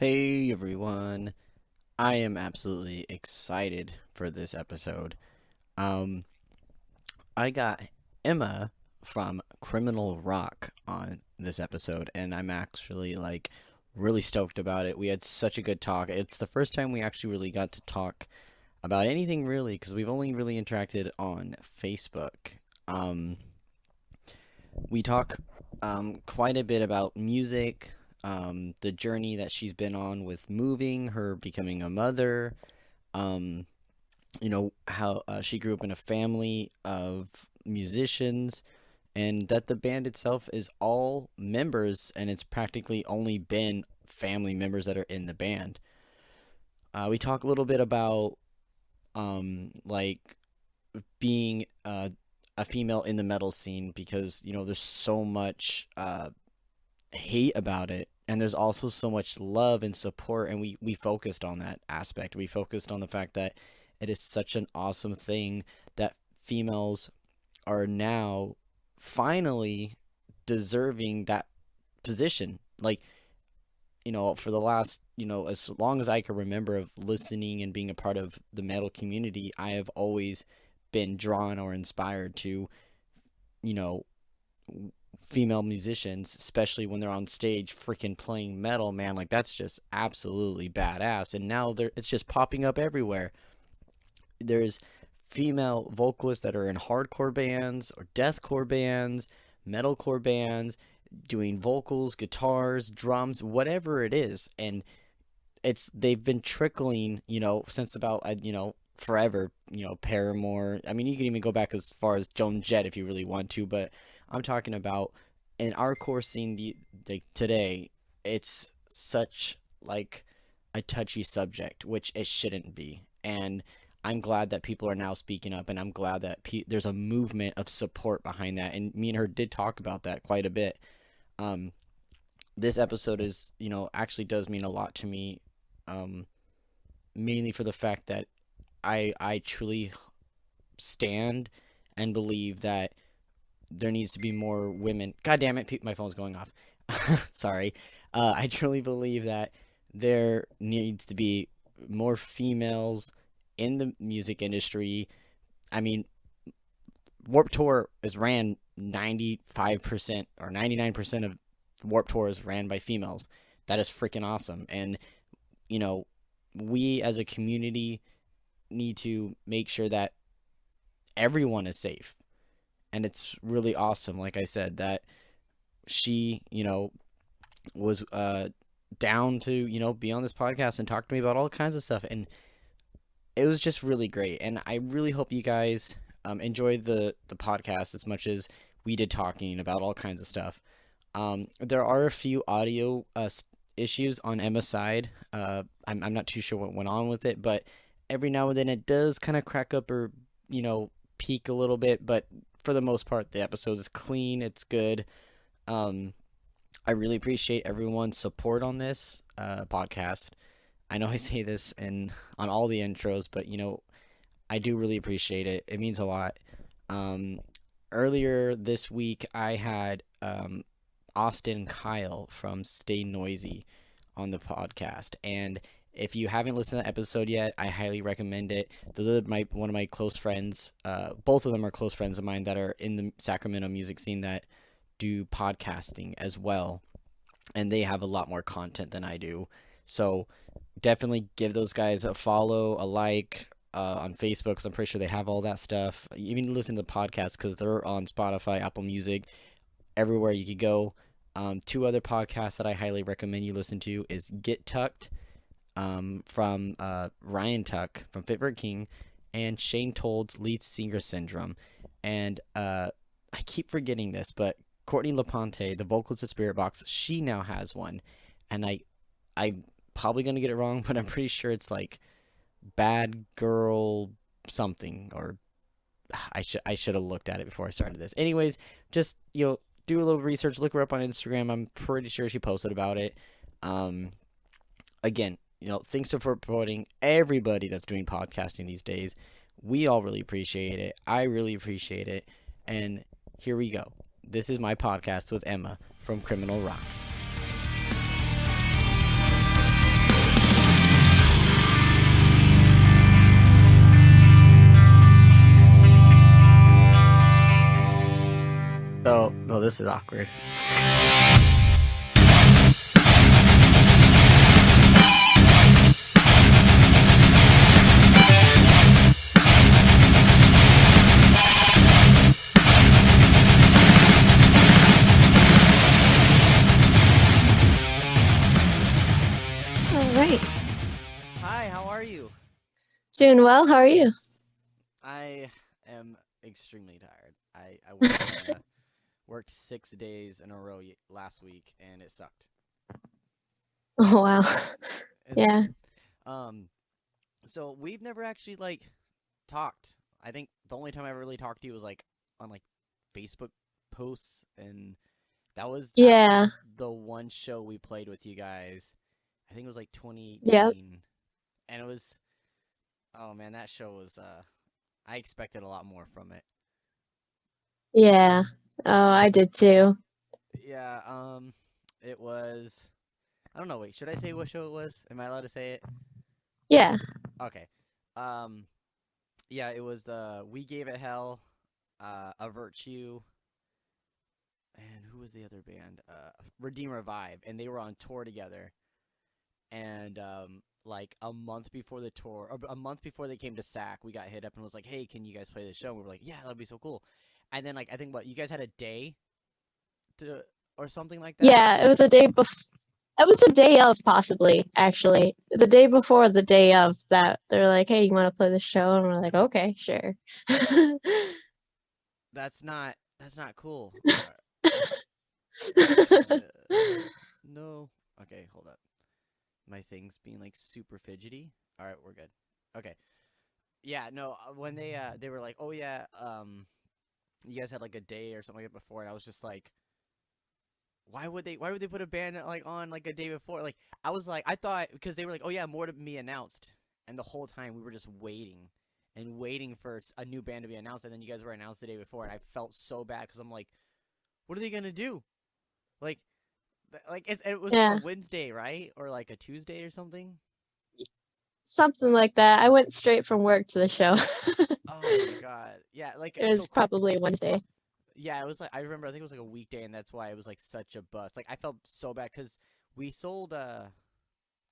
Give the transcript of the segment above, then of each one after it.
Hey everyone, I am absolutely excited for this episode. Um, I got Emma from Criminal Rock on this episode, and I'm actually really stoked about it. We had such a good talk. It's the first time we actually really got to talk about anything really, because we've only really interacted on Facebook. Um, we talk quite a bit about music, the journey that she's been on with moving, her becoming a mother, um, how she grew up in a family of musicians, and that the band itself is all members, and it's practically only been family members that are in the band. We talk a little bit about like being a female in the metal scene because there's so much hate about it, and there's also so much love and support, and we focused on that aspect. We focused on the fact that it is such an awesome thing that females are now finally deserving that position. For the last, as long as I can remember of listening and being a part of the metal community, I have always been drawn or inspired to, you know, female musicians, especially when they're on stage freaking playing metal, man. Like, that's just absolutely badass. And now it's just popping up everywhere. There's female vocalists that are in hardcore bands or deathcore bands, metalcore bands, doing vocals, guitars, drums, whatever it is. And they've been trickling, since about forever. Paramore. I mean, you can even go back as far as Joan Jett if you really want to, but I'm talking about in our core scene today. It's such like a touchy subject, which it shouldn't be, and I'm glad that people are now speaking up, and I'm glad that there's a movement of support behind that. And me and her did talk about that quite a bit. Um, this episode is, actually does mean a lot to me, mainly for the fact that I truly stand and believe that there needs to be more women. God damn it, my phone's going off. Sorry. I truly believe that there needs to be more females in the music industry. I mean, Warped Tour is ran 95% or 99% of Warped Tour is ran by females. That is freaking awesome. And, you know, we as a community need to make sure that everyone is safe. And it's really awesome, like I said, that she, was down to, be on this podcast and talk to me about all kinds of stuff. And it was just really great. And I really hope you guys enjoyed the podcast as much as we did talking about all kinds of stuff. There are a few audio issues on Emma's side. I'm not too sure what went on with it, but every now and then it does kind of crack up or, peak a little bit. But for the most part, the episode is clean. It's good. I really appreciate everyone's support on this podcast. I know I say this on all the intros, but I do really appreciate it. It means a lot. Earlier this week, I had Austin Kyle from Stay Noisy on the podcast, and if you haven't listened to that episode yet, I highly recommend it. Those are one of my close friends. Both of them are close friends of mine that are in the Sacramento music scene that do podcasting as well, and they have a lot more content than I do. So definitely give those guys a follow, a like on Facebook, because I'm pretty sure they have all that stuff. Even listen to the podcast because they're on Spotify, Apple Music, everywhere you could go. Two other podcasts that I highly recommend you listen to is Get Tucked from Ryan Tuck from Fit King, and Shane Told's Lead Singer Syndrome. And I keep forgetting this, but Courtney LaPonte, the vocalist of Spirit Box, she now has one, and I'm probably gonna get it wrong, but I'm pretty sure it's like Bad Girl something, or I should have looked at it before I started this. Anyways, just do a little research, look her up on Instagram. I'm pretty sure she posted about it. Again, thanks for supporting everybody that's doing podcasting these days. We all really appreciate it. I really appreciate it. And here we go. This is my podcast with Emma from Criminal Rock. Oh, this is awkward. All right. Hi, how are you? Doing well. How are you? I am extremely tired. I worked 6 days in a row last week, and it sucked. Oh, wow. Yeah. Um, so we've never actually talked. I think the only time I ever really talked to you was on Facebook posts, and that was at Yeah. the one show we played with you guys. I think it was like Yep. 2018, and it was, oh man, that show was I expected a lot more from it. Yeah. Oh, I did too. Yeah, it was, I don't know, wait, should I say what show it was? Am I allowed to say it? Yeah. Okay. Um, yeah, it was the We Gave It Hell, A Virtue, and who was the other band? Redeem Revive, and they were on tour together. And like a month before the tour, or a month before they came to SAC, we got hit up and was like, "Hey, can you guys play this show?" And we were like, "Yeah, that'd be so cool." And then I think what you guys had a day to or something like that. Yeah. It was a day before. It was a day of, possibly, actually. The day before the day of that, they're like, hey, you want to play the show? And we're like, okay, sure. That's not cool. No. Okay, hold up. My thing's being super fidgety. All right, we're good. Okay. Yeah, no. When they were like, "Oh yeah, you guys had like a day or something like that before," and I was just like, why would they put a band on like a day before? Like I thought because they were like, "Oh yeah, more to be announced," and the whole time we were just waiting and waiting for a new band to be announced, and then you guys were announced the day before, and I felt so bad because I'm like, what are they gonna do? Like it was like a Yeah. Wednesday, right, or like a Tuesday or something. Something like that. I went straight from work to the show. Oh my god, yeah, It was probably Wednesday. yeah, it was like I remember. I think it was like a weekday, and that's why it was like such a bust. Like I felt so bad because we sold. I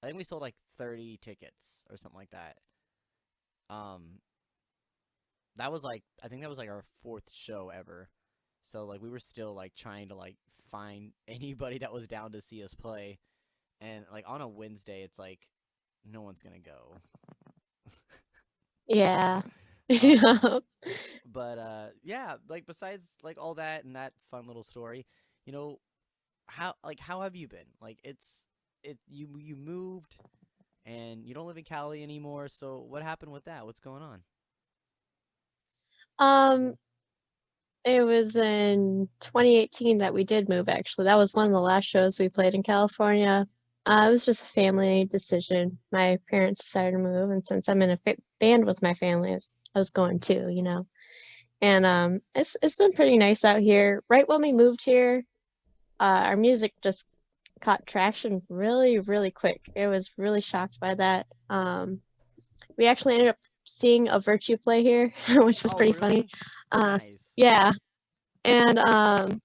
think we sold like 30 tickets or something like that. Um, that was like I think that was like our fourth show ever. So like we were still like trying to find anybody that was down to see us play, and like on a Wednesday, it's like no one's gonna go. Yeah. Um, Yeah. but yeah, like besides like all that and that fun little story, you know, how have you been? Like you moved and you don't live in Cali anymore. So what happened with that? What's going on? Um, it was in 2018 that we did move, actually. That was one of the last shows we played in California. It was just a family decision. My parents decided to move, and since I'm in a band with my family, I was going too, you know. And it's been pretty nice out here. Right when we moved here, our music just caught traction really, really quick. It was really shocked by that. We actually ended up seeing a Virtue play here, which was Oh, pretty funny. really? Nice. Yeah, and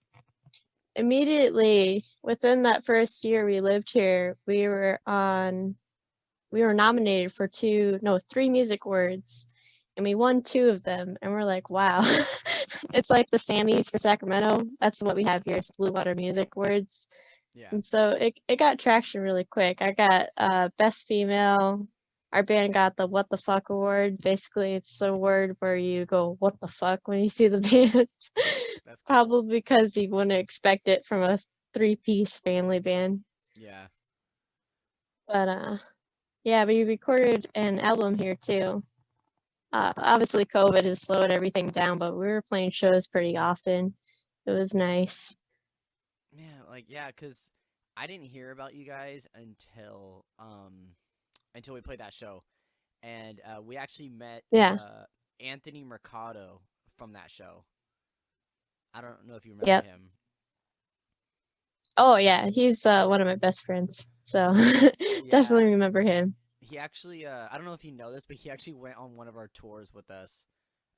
immediately within that first year we lived here, we were nominated for three music awards, and we won two of them, and we're like, wow. It's like the Sammys for Sacramento. That's what we have here is Blue Water Music Awards. Yeah. And so it got traction really quick. I got Best Female. Our band got the What the Fuck Award. Basically, it's the award where you go, what the fuck, when you see the band. That's cool. Probably because you wouldn't expect it from a three-piece family band. Yeah. But yeah, we recorded an album here too. Obviously, COVID has slowed everything down, but we were playing shows pretty often. It was nice. Man, yeah, cuz I didn't hear about you guys until we played that show. And we actually met Yeah. Anthony Mercado from that show. I don't know if you remember Yep. him. Oh yeah, he's one of my best friends. So Yeah, definitely remember him. he actually I don't know if you know this, but he actually went on one of our tours with us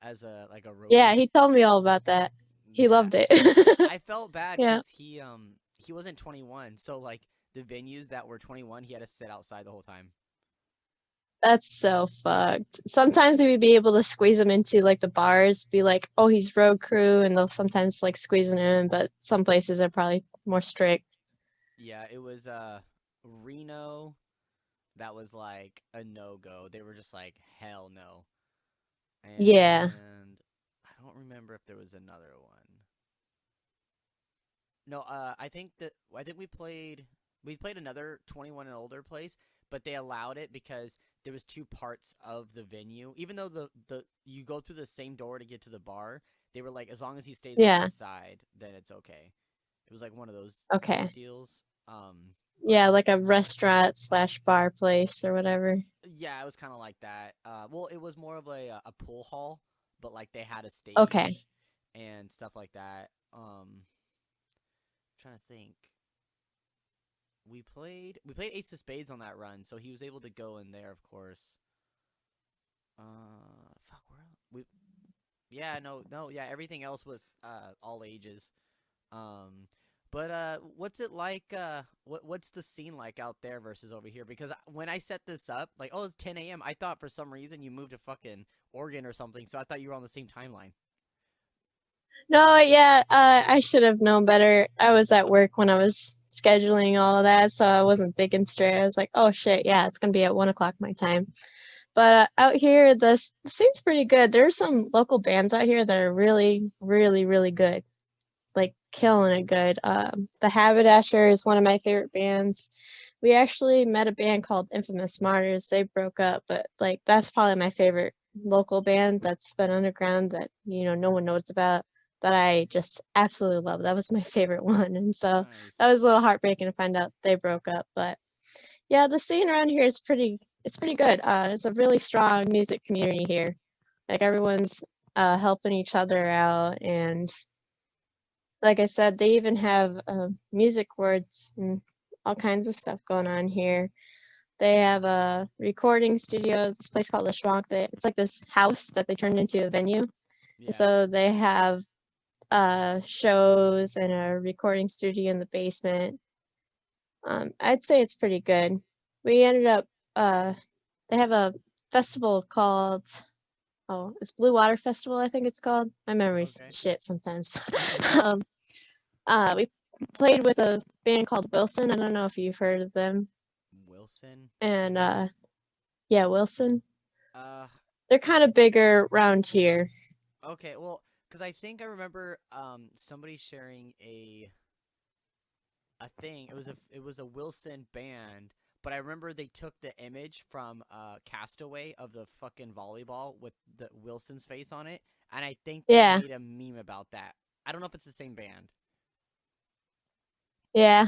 as a Yeah, roadie. he told me all about that. he Yeah, loved it. I felt bad Yeah. because he wasn't 21, so like the venues that were 21, he had to sit outside the whole time. That's so fucked. Sometimes we'd be able to squeeze him into like the bars, be like, oh, he's road crew, and they'll sometimes like squeeze him in, but some places are probably more strict. Yeah, it was Reno that was like a no-go. They were just like hell no. Yeah. And I don't remember if there was another one. No, I think we played another 21 and older place, but they allowed it because there was two parts of the venue. Even though the you go through the same door to get to the bar, they were like as long as he stays on Yeah. this side, then it's okay. It was like one of those Okay. deals. But Yeah, like a restaurant slash bar place or whatever. yeah, it was kind of like that. Well, it was more of a pool hall, but like they had a Okay. stage and stuff like that. Trying to think. We played Ace of Spades on that run, so he was able to go in there, of course. Fuck, where we? Yeah, no, yeah. Everything else was all ages. Um, but what's it like? What's the scene like out there versus over here? Because when I set this up, like, oh, it's 10 a.m. I thought for some reason you moved to fucking Oregon or something, so I thought you were on the same timeline. No, yeah, I should have known better. I was at work when I was scheduling all of that, so I wasn't thinking straight. I was like, oh shit, yeah, it's gonna be at 1 o'clock my time. But out here, the scene's pretty good. There's some local bands out here that are really, really, really good, like killing it good. The Haberdasher is one of my favorite bands. We actually met a band called Infamous Martyrs. They broke up, but like that's probably my favorite local band that's been underground that no one knows about that I just absolutely love. That was my favorite one, and so Nice. that was a little heartbreaking to find out they broke up. But yeah, the scene around here is pretty good. It's a really strong music community here. Like everyone's helping each other out, and like I said, they even have music words and all kinds of stuff going on here. They have a recording studio, this place called the Schwank. It's like this house that they turned into a venue. And Yeah. so they have shows and a recording studio in the basement. I'd say it's pretty good. We ended up, they have a festival called, oh, it's Blue Water Festival, I think it's called. My memory's Okay. shit sometimes. um, we played with a band called Wilson. I don't know if you've heard of them. Wilson. And yeah, Wilson. Uh, They're kind of bigger around here. okay. Well, because I think I remember somebody sharing a thing. It was a Wilson band, but I remember they took the image from Castaway of the fucking volleyball with the Wilson's face on it, and I think they Yeah, made a meme about that. I don't know if it's the same band. yeah.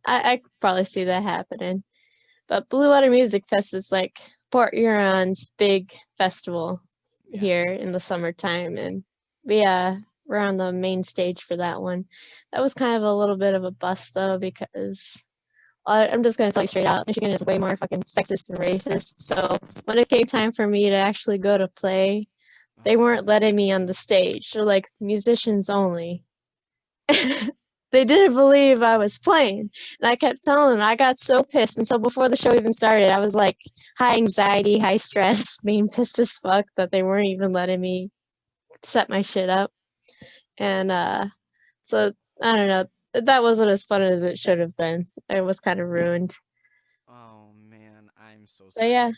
I could probably see that happening. But Blue Water Music Fest is like Port Huron's big festival Yeah. here in the summertime, and we we're on the main stage for that one. That was kind of a little bit of a bust though because I'm just gonna tell you straight out, Michigan is way more fucking sexist and racist. So when it came time for me to actually go to play, they Oh weren't God. letting me on the stage. They're like musicians only. They didn't believe I was playing. And I kept telling them I got so pissed. And so before the show even started, I was like high anxiety, high stress, being pissed as fuck that they weren't even letting me set my shit up. And so I don't know. That wasn't as fun as it should have been. It was kind of ruined. Oh man, I'm so But yeah, sorry.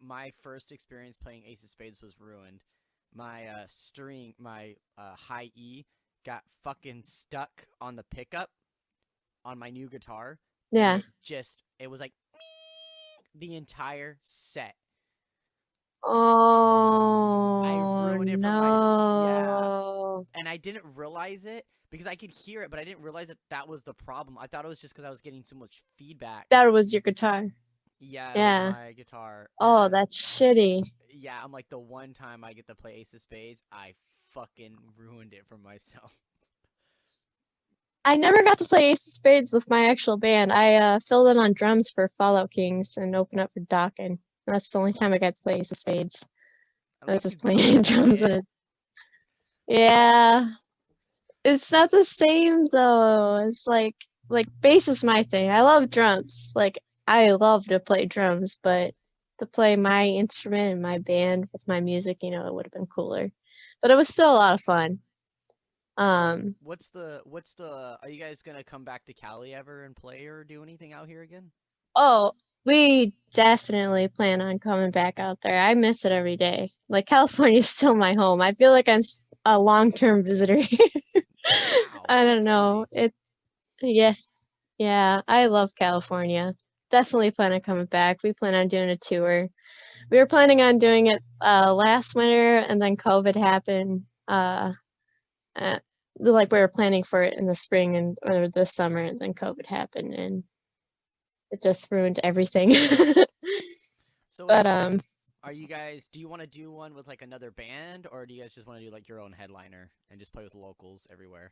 My first experience playing Ace of Spades was ruined. My string, my high E, got fucking stuck on the pickup on my new guitar, and yeah. it was like the entire set. I Oh ruined it for my yeah, no. and I didn't realize it because I could hear it, but I didn't realize that that was the problem. I thought it was just because I was getting so much feedback. That was your guitar. Yeah, it was Yeah. my guitar, Oh, and that's shitty. yeah, I'm like the one time I get to play Ace of Spades, I fucking ruined it for myself. I never got to play Ace of Spades with my actual band. I filled in on drums for Fallout Kings and opened up for Dokken. That's the only time I got to play Ace of Spades. At I was least just you got playing to play drums in it. it. Yeah. It's not the same though. It's like bass is my thing. I love drums. Like I love to play drums, but to play my instrument and my band with my music, it would have been cooler. But it was still a lot of fun. So Um, what's the are you guys gonna come back to Cali ever and play or do anything out here again? oh, we definitely plan on coming back out there. I miss it every day. Like California's still my home. I feel like I'm a long-term visitor here. Wow, I that's don't know. crazy. Yeah, yeah, I love California. Definitely plan on coming back. We plan on doing a tour. We were planning on doing it last winter, and then COVID happened. Uh, like we were planning for it in the spring and or this summer, and then COVID happened, and it just ruined everything. So But are you guys? Do you want to do one with like another band, or do you guys just want to do like your own headliner and just play with locals everywhere?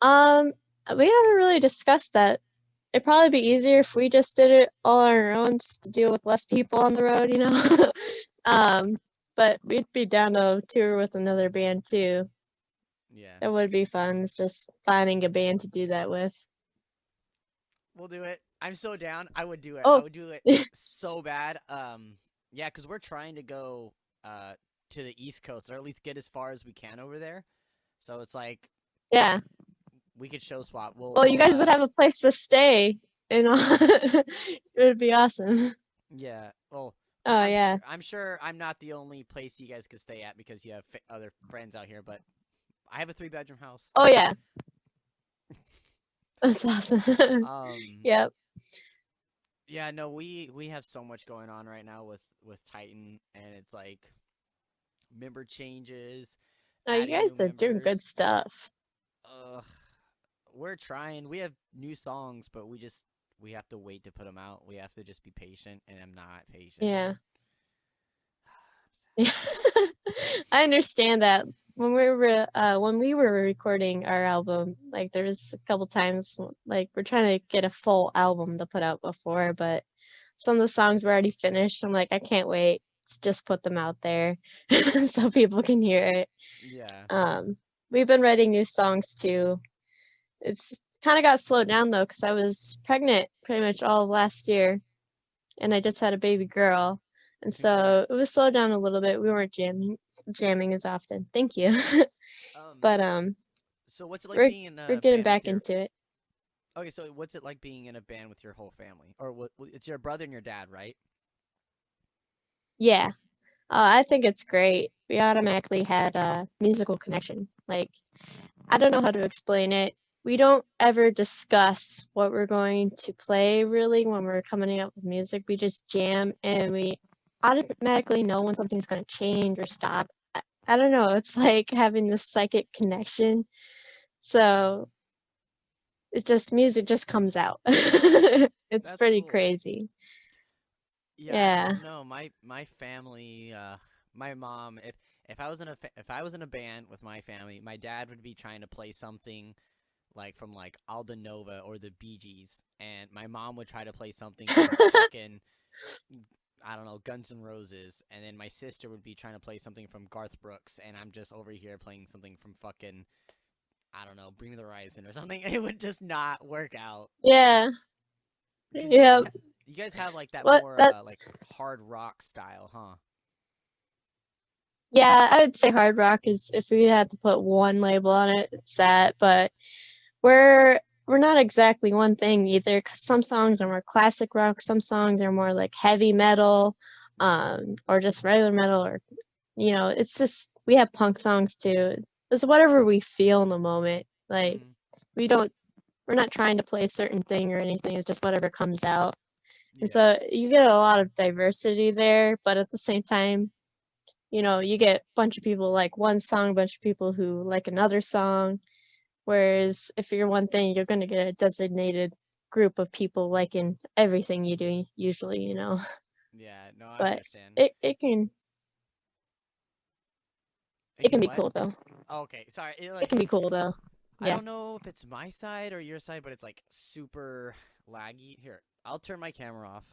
um, we haven't really discussed that. It'd probably be easier if we just did it all on our own, just to deal with less people on the road. um, but we'd be down to tour with another band too. Yeah, It would be fun. It's just finding a band to do that with. we'll do it. I'm so down. I would do it. I Oh, would do it so bad. Yeah, because we're trying to go uh to the East Coast, or at least get as far as we can over there. So it's like yeah. we could show swap. Well, you guys would have a place to stay, it would be awesome. Yeah. Well, Oh I'm sure. yeah, I'm sure I'm not the only place you guys could stay at because you have other friends out here. But I have a 3 bedroom house. oh yeah, that's awesome. Um. Yep. Yeah. No. We have so much going on right now with Titan, and it's like member changes, No, you adding new guys are doing members. good stuff. Ugh. We're trying. We have new songs, but we have to wait to put them out. We have to just be patient, and I'm not patient. Yeah. I understand that when we were recording our album, like there was a couple times like we're trying to get a full album to put out before, but some of the songs were already finished. I'm like, I can't wait to just put them out there so people can hear it. Yeah. Um, we've been writing new songs too. It's kind of got slowed down though because I was pregnant pretty much all of last year, and I just had a baby girl. And so it Congrats. was slowed down a little bit. We weren't jamming as often. Thank you. Um. But So what's it like we're being in we're a getting band with back your? into it. Okay, so what's it like being in a band with your whole family? Or it's your brother and your dad, right? Yeah. I think it's great. We automatically had a musical connection. Like, I don't know how to explain it. We don't ever discuss what we're going to play really when we're coming up with music. We just jam and we automatically know when something's going to change or stop. I don't know. It's like having this psychic connection. So it's just music just comes out. It's That's pretty cool. crazy. Yeah, I Yeah. don't know. My family, my mom. If I was in if I was in a band with my family, my dad would be trying to play something like from like Alda Nova or the Bee Gees, and my mom would try to play something from fucking I don't know Guns N' Roses, and then my sister would be trying to play something from Garth Brooks, and I'm just over here playing something from fucking I don't know Bring Me the Horizon or something. It would just not work out Yeah. because Yeah. you guys have like that What more that like hard rock style, huh? Yeah, I would say hard rock is if we had to put one label on it, it's that, but we're we're not exactly one thing either, 'cause some songs are more classic rock, some songs are more like heavy metal, or just regular metal or it's just we have punk songs too. It's whatever we feel in the moment. Like Mm, we don't we're not trying to play a certain thing or anything, it's just whatever comes out. And yeah, so you get a lot of diversity there, but at the same time, you get a bunch of people like one song, a bunch of people who like another song. Whereas if you're one thing, you're going to get a designated group of people liking everything you do usually. yeah. No, I But understand. it can It it can can be what? cool though. Oh, okay, sorry. It can be cool though. I Yeah. don't know if it's my side or your side, but it's like super laggy. Here, I'll turn my camera off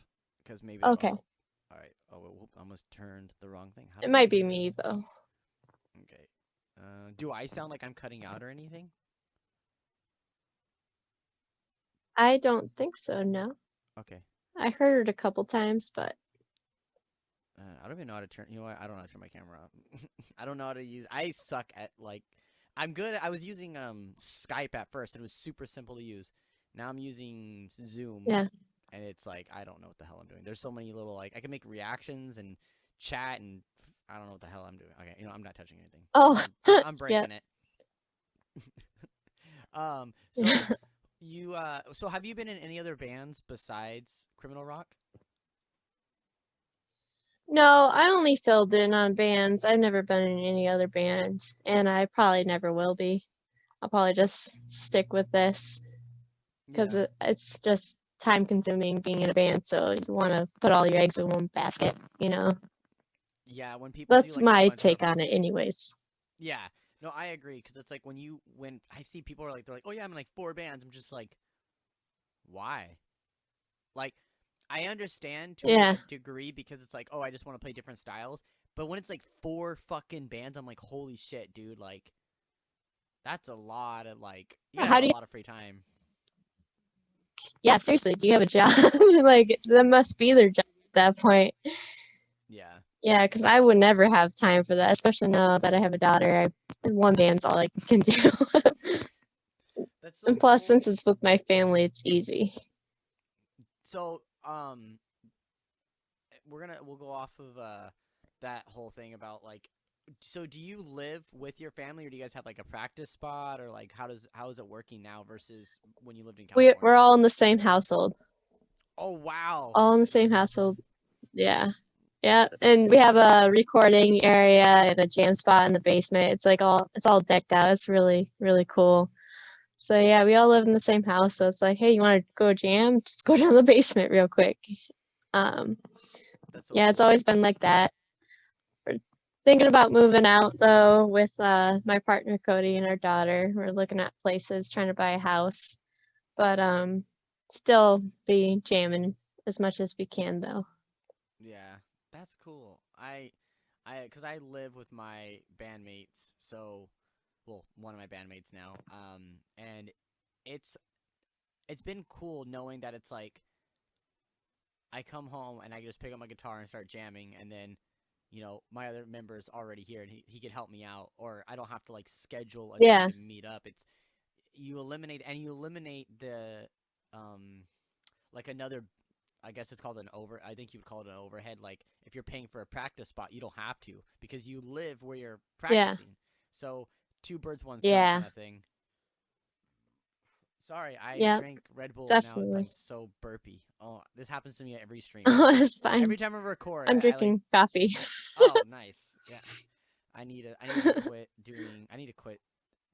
because maybe that'll Okay. help. All right. Oh, I almost turned the wrong thing. How It do I might be do me this? though. Okay. Do I sound like I'm cutting out or anything? I don't think so, no. Okay. I heard it a couple times, but I don't even know how to turn. You know what? I don't know how to turn my camera off. I don't know how to use. I suck at like. I'm good. I was using Skype at first. And it was super simple to use. Now I'm using Zoom, yeah. and it's like I don't know what the hell I'm doing. There's so many little like I can make reactions and chat, and I don't know what the hell I'm doing. Okay, I'm not touching anything. Oh, I'm yeah. breaking it. So so have you been in any other bands besides Criminal Rock? No, I only filled in on bands. I've never been in any other band, and I probably never will be. I'll probably just stick with this because Yeah. it's just time consuming being in a band, so you want to put all your eggs in one basket, you know? Yeah, when people do That's like a my bunch of take on it, anyways. yeah, no, I agree because it's like when I see people are like they're like, oh yeah, I'm in like 4 bands. I'm just like, why? Like, I understand to Yeah. a degree because it's like, oh, I just want to play different styles. But when it's like 4 fucking bands, I'm like, holy shit, dude! Like, that's a lot of like, you gotta How have a do you, lot of free time. yeah, seriously, do you have a job? Like, that must be their job at that point. Yeah, Yeah, because I would never have time for that, especially now that I have a daughter. One band's all I can do. that's And so plus, cool. since it's with my family, it's easy. So, we'll go off of that whole thing about like so do you live with your family or do you guys have like a practice spot or like how is it working now versus when you lived in We're California? all in the same household. Oh wow. All in the same household. Yeah. Yeah. And we have a recording area and a jam spot in the basement. It's all decked out. It's really, really cool. So yeah, we all live in the same house. So it's like, hey, you want to go jam? Just go down to the basement real quick. Um, That's so yeah, it's cool. always been like that. We're thinking about moving out though with my partner Cody and our daughter. We're looking at places, trying to buy a house, but still be jamming as much as we can though. Yeah, that's cool. Cuz I live with my bandmates. So, well, one of my bandmates now. And it's it's been cool knowing that it's like I come home and I can just pick up my guitar and start jamming, and then, my other member's already here and he could help me out, or I don't have to like schedule a time Yeah, to meet up. It's you eliminate the um like another. I guess it's called an over. I think you would call it an overhead. Like if you're paying for a practice spot, you don't have to because you live where you're yeah, practicing. So two birds, one stone yeah, kind of thing. Sorry, I yeah, drank Red Bull and now I'm definitely. so burpy. Oh, this happens to me at every stream. It's fine. Every time I record, I'm I like, drinking coffee. oh, nice. Yeah. I need to quit doing I need to quit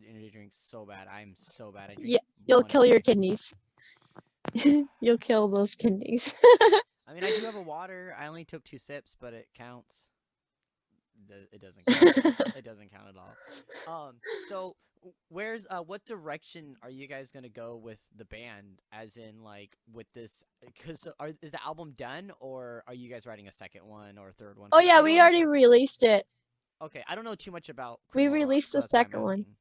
energy drinks so bad. I'm so bad. I drink Yeah, you'll one a kill your day. kidneys. You'll kill those kidneys. I mean, I do have a water. I only took 2 sips, but it counts. It doesn't count. It doesn't count at all. So where's what direction are you guys gonna go with the band? As in, like, with this, because is the album done, or are you guys writing a second one or a third one? Oh Because yeah, I we don't know. already released it. Okay, I don't know too much about We Criminal Rock, released so the that's why I'm second one. asking.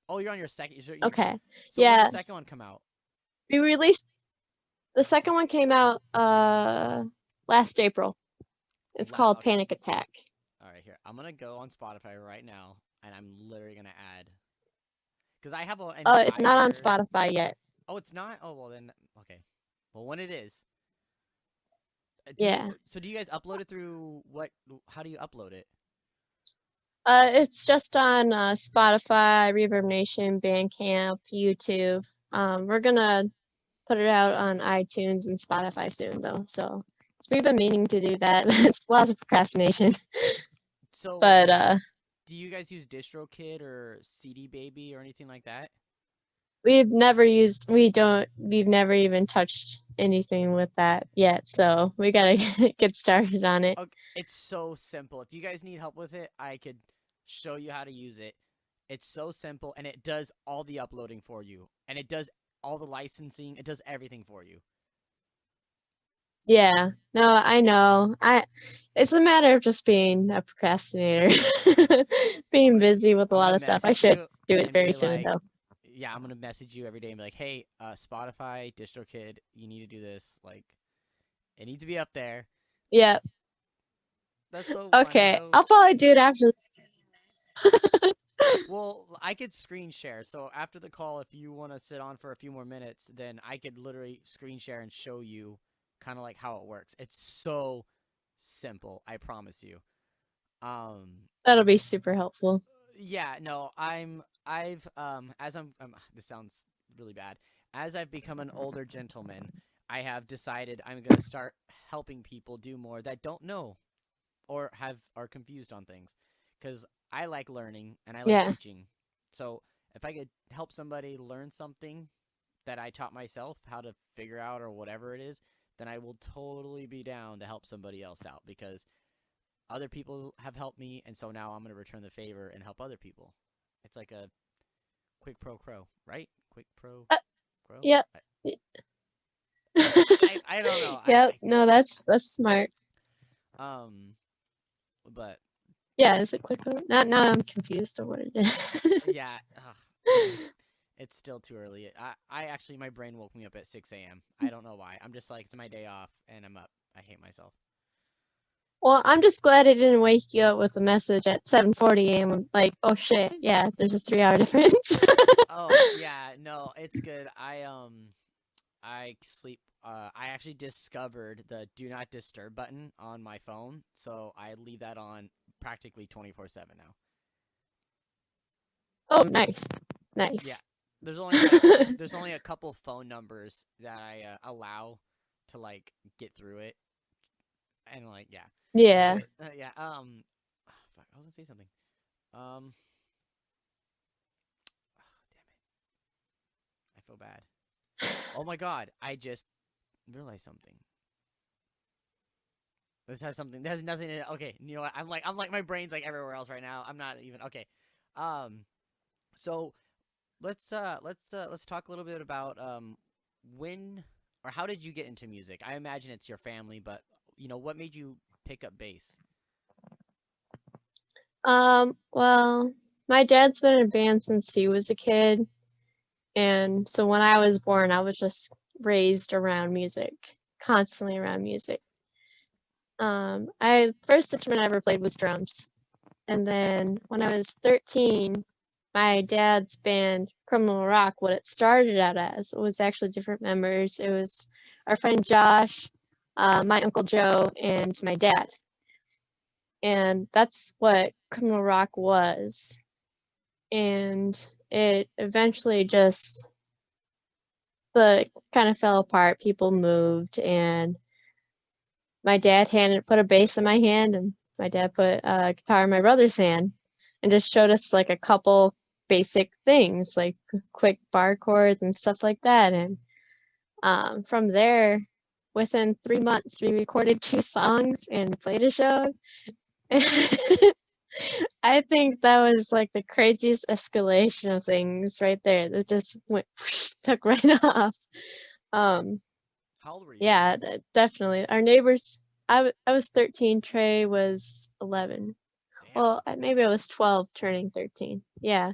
Oh, you're on your second. Okay. So when did the Yeah, second one come out? we released the second one came out last April. It's called Okay. Panic Attack. All right, here. I'm gonna go on Spotify right now, and I'm literally gonna add because I have an It's not on entire. Spotify yet. Oh, it's not. Oh well, then okay. Well, when it is, Yeah. do you guys upload it through what? How do you upload it? It's just on Spotify, Reverb Nation, Bandcamp, YouTube. We're gonna put it out on iTunes and Spotify soon, though. So we've been meaning to do that. It's lots of procrastination, So, but do you guys use DistroKid or CD Baby or anything like that? we've never even touched anything with that yet. So we gotta get started on it. Okay, it's so simple. If you guys need help with it, I could show you how to use it. It's so simple, and it does all the uploading for you, and it does all the licensing. It does everything for you. Yeah. No, I know. It's a matter of just being a procrastinator. I'm Being gonna busy with a I'm lot gonna of stuff. I message should you do it and very be soon like, though. yeah, I'm gonna message you every day and be like, hey, Spotify, DistroKid, you need to do this. Like, it needs to be up there. Yeah. That's so funny Okay. though. I'll probably do it after. Well, I could screen share. So after the call, if you want to sit on for a few more minutes, then I could literally screen share and show you kind of like how it works. It's so simple, I promise you. Um, That'll be super helpful. yeah, no, I've as I'm this sounds really bad. As I've become an older gentleman, I have decided I'm going to start helping people do more that don't know or are confused on things, cuz I like learning and I like Yeah. teaching. So, if I could help somebody learn something that I taught myself how to figure out or whatever it is, then I will totally be down to help somebody else out because other people have helped me, and so now I'm gonna return the favor and help other people. It's like a quick pro crow, right? Quick pro Uh, crow. yep. I don't know. Yep. No, that's smart. Um, but Yeah, is it quick vote? Not now I'm confused of what it yeah, is. it's still too early. I actually my brain woke me up at 6 a.m. I don't know why. I'm just like it's my day off and I'm up. I hate myself. Well, I'm just glad I didn't wake you up with a message at 7:40 a.m. I'm like, oh shit, yeah, there's a 3 hour difference. Oh yeah, no, it's good. I sleep. I actually discovered the do not disturb button on my phone, so I leave that on practically 24/7 now. Oh, nice, Yeah, nice. there's only a couple phone numbers that I allow to like get through it, and like yeah, Yeah. the yeah fuck, I was gonna say something. Um, damn it, I feel bad. Oh my god, I just realized something. This has something. This has nothing. Okay, you know what? I'm like my brain's like everywhere else right now. I'm not even okay. Um, so let's talk a little bit about when or how did you get into music? I imagine it's your family, but what made you pick up bass? Well, my dad's been in a band since he was a kid, and so when I was born, I was just raised around music, constantly around music. I first instrument I ever played was drums. And then when I was 13, my dad's band, Criminal Rock, what it started out as, it was actually different members. It was our friend Josh, my Uncle Joe, and my dad. And that's what Criminal Rock was. And it eventually just kind of fell apart. People moved, and my dad put a bass in my hand, and my dad put a guitar in my brother's hand, and just showed us like a couple basic things, like quick bar chords and stuff like that. And from there, within 3 months, we recorded 2 songs and played a show. I think that was like the craziest escalation of things right there. That just went took right off. Um, How old were you? Yeah, definitely. Our neighbors, I was 13, Trey was 11. Damn. Well, maybe I was 12 turning 13. Yeah.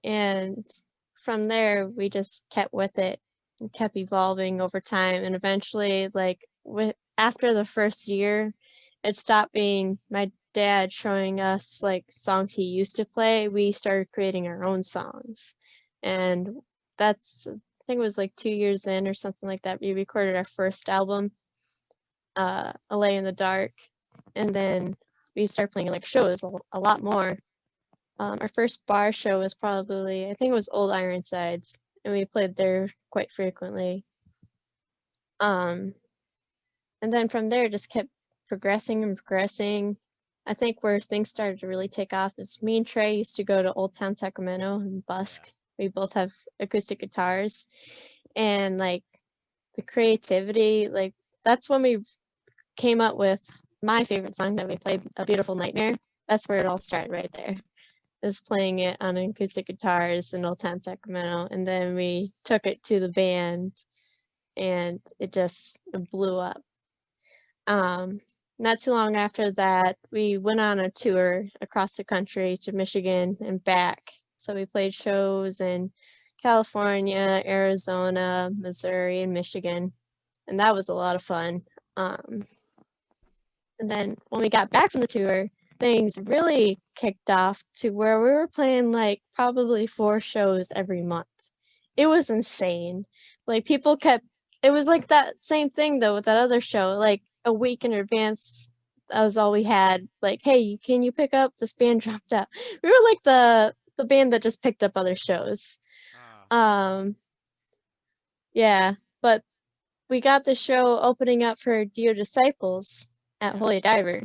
And from there, we just kept with it and kept evolving over time. And eventually, like, after the first year, it stopped being my dad showing us like songs he used to play. We started creating our own songs. And that's, I think it was like 2 years in or something like that. We recorded our first album, A Lay in the Dark. And then we started playing like shows a lot more. Our first bar show was probably, I think it was Old Ironsides, and we played there quite frequently. Um, and then from there, just kept progressing and progressing. I think where things started to really take off is me and Trey used to go to Old Town Sacramento and Yeah. busk. We both have acoustic guitars, and like the creativity, like that's when we came up with my favorite song that we played, A Beautiful Nightmare. That's where it all started right there. Is playing it on acoustic guitars in Old Town Sacramento, and then we took it to the band, and it just blew up. Um, Not too long after that, we went on a tour across the country to Michigan and back. So we played shows in California, Arizona, Missouri, and Michigan, and that was a lot of fun. Um, and then when we got back from the tour, things really kicked off to where we were playing like probably 4 shows every month. It was insane. Like people kept it was like that same thing though with that other show, like a week in advance. That was all we had. Like, hey, can you pick up this band dropped out? We were like the band that just picked up other shows. Ah, Um, yeah, but we got the show opening up for Dear Disciples at yeah. Holy Diver,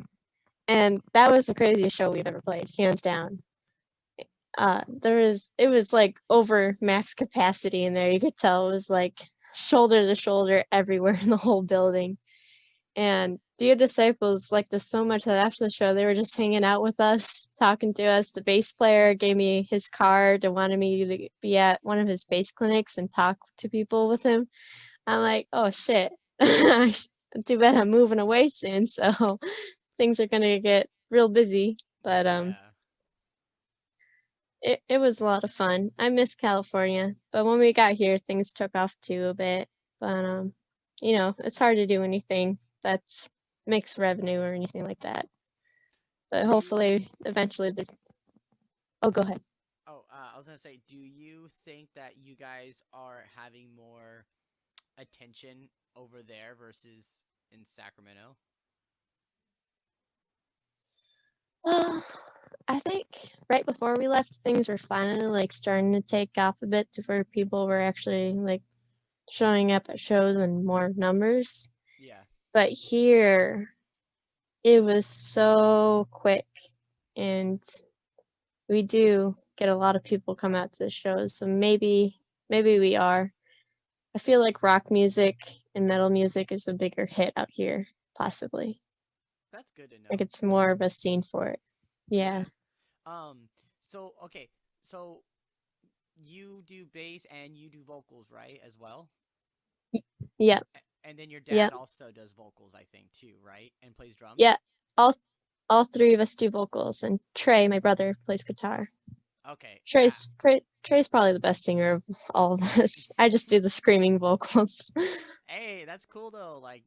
and that was the craziest show we've ever played, hands down. It was like over max capacity in there. You could tell it was like shoulder to shoulder everywhere in the whole building. And Dear Disciples liked us so much that after the show, they were just hanging out with us, talking to us. The bass player gave me his card and wanted me to be at one of his bass clinics and talk to people with him. I'm like, oh shit. Too bad I'm moving away soon, so things are gonna get real busy. But Yeah. it was a lot of fun. I miss California, but when we got here, things took off too a bit. But it's hard to do anything that's makes revenue or anything like that. But Do you hopefully, eventually, oh, go ahead. I was gonna say, do you think that you guys are having more attention over there versus in Sacramento? Well, I think right before we left, things were finally like starting to take off a bit to where people were actually like showing up at shows in more numbers. Yeah. But here, it was so quick, and we do get a lot of people come out to the shows, so maybe we are. I feel like rock music and metal music is a bigger hit out here, possibly. That's good to Like know. it's more of a scene for it. Yeah. Yeah. Um. So okay. So you do bass and you do vocals, right? As well. Yep. And then your dad Yep. also does vocals, I think, too, right? And plays drums. Yeah. All all 3 of us do vocals, and Trey, my brother, plays guitar. Okay. Yeah. Trey's probably the best singer of all of us. I just do the screaming vocals. Hey, that's cool though. Like,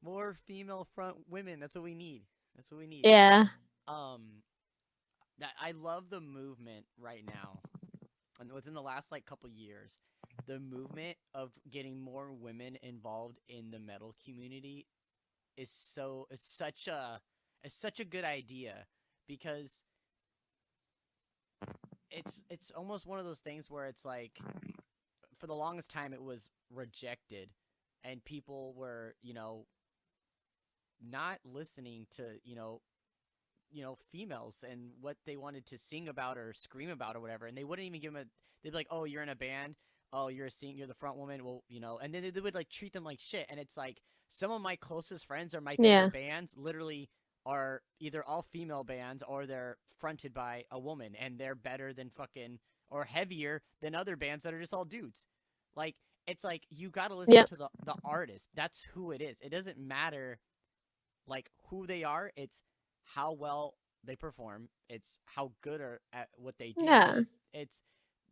more female front women. That's what we need. That's what we need. Yeah. Um, that I love the movement right now, and within the last like couple years, the movement of getting more women involved in the metal community is such a good idea because it's almost one of those things where it's like for the longest time it was rejected and people were not listening to females and what they wanted to sing about or scream about or whatever, and they wouldn't even give them a. They'd be like, "Oh, you're in a band. Oh, you're the front woman. Well, and then they would like treat them like shit. And it's like some of my closest friends or my Yeah. favorite bands literally are either all female bands or they're fronted by a woman, and they're better than fucking or heavier than other bands that are just all dudes. Like it's like you got to listen Yep. to the artist. That's who it is. It doesn't matter like who they are. It's how well they perform. It's how good are at what they do. Yeah. It's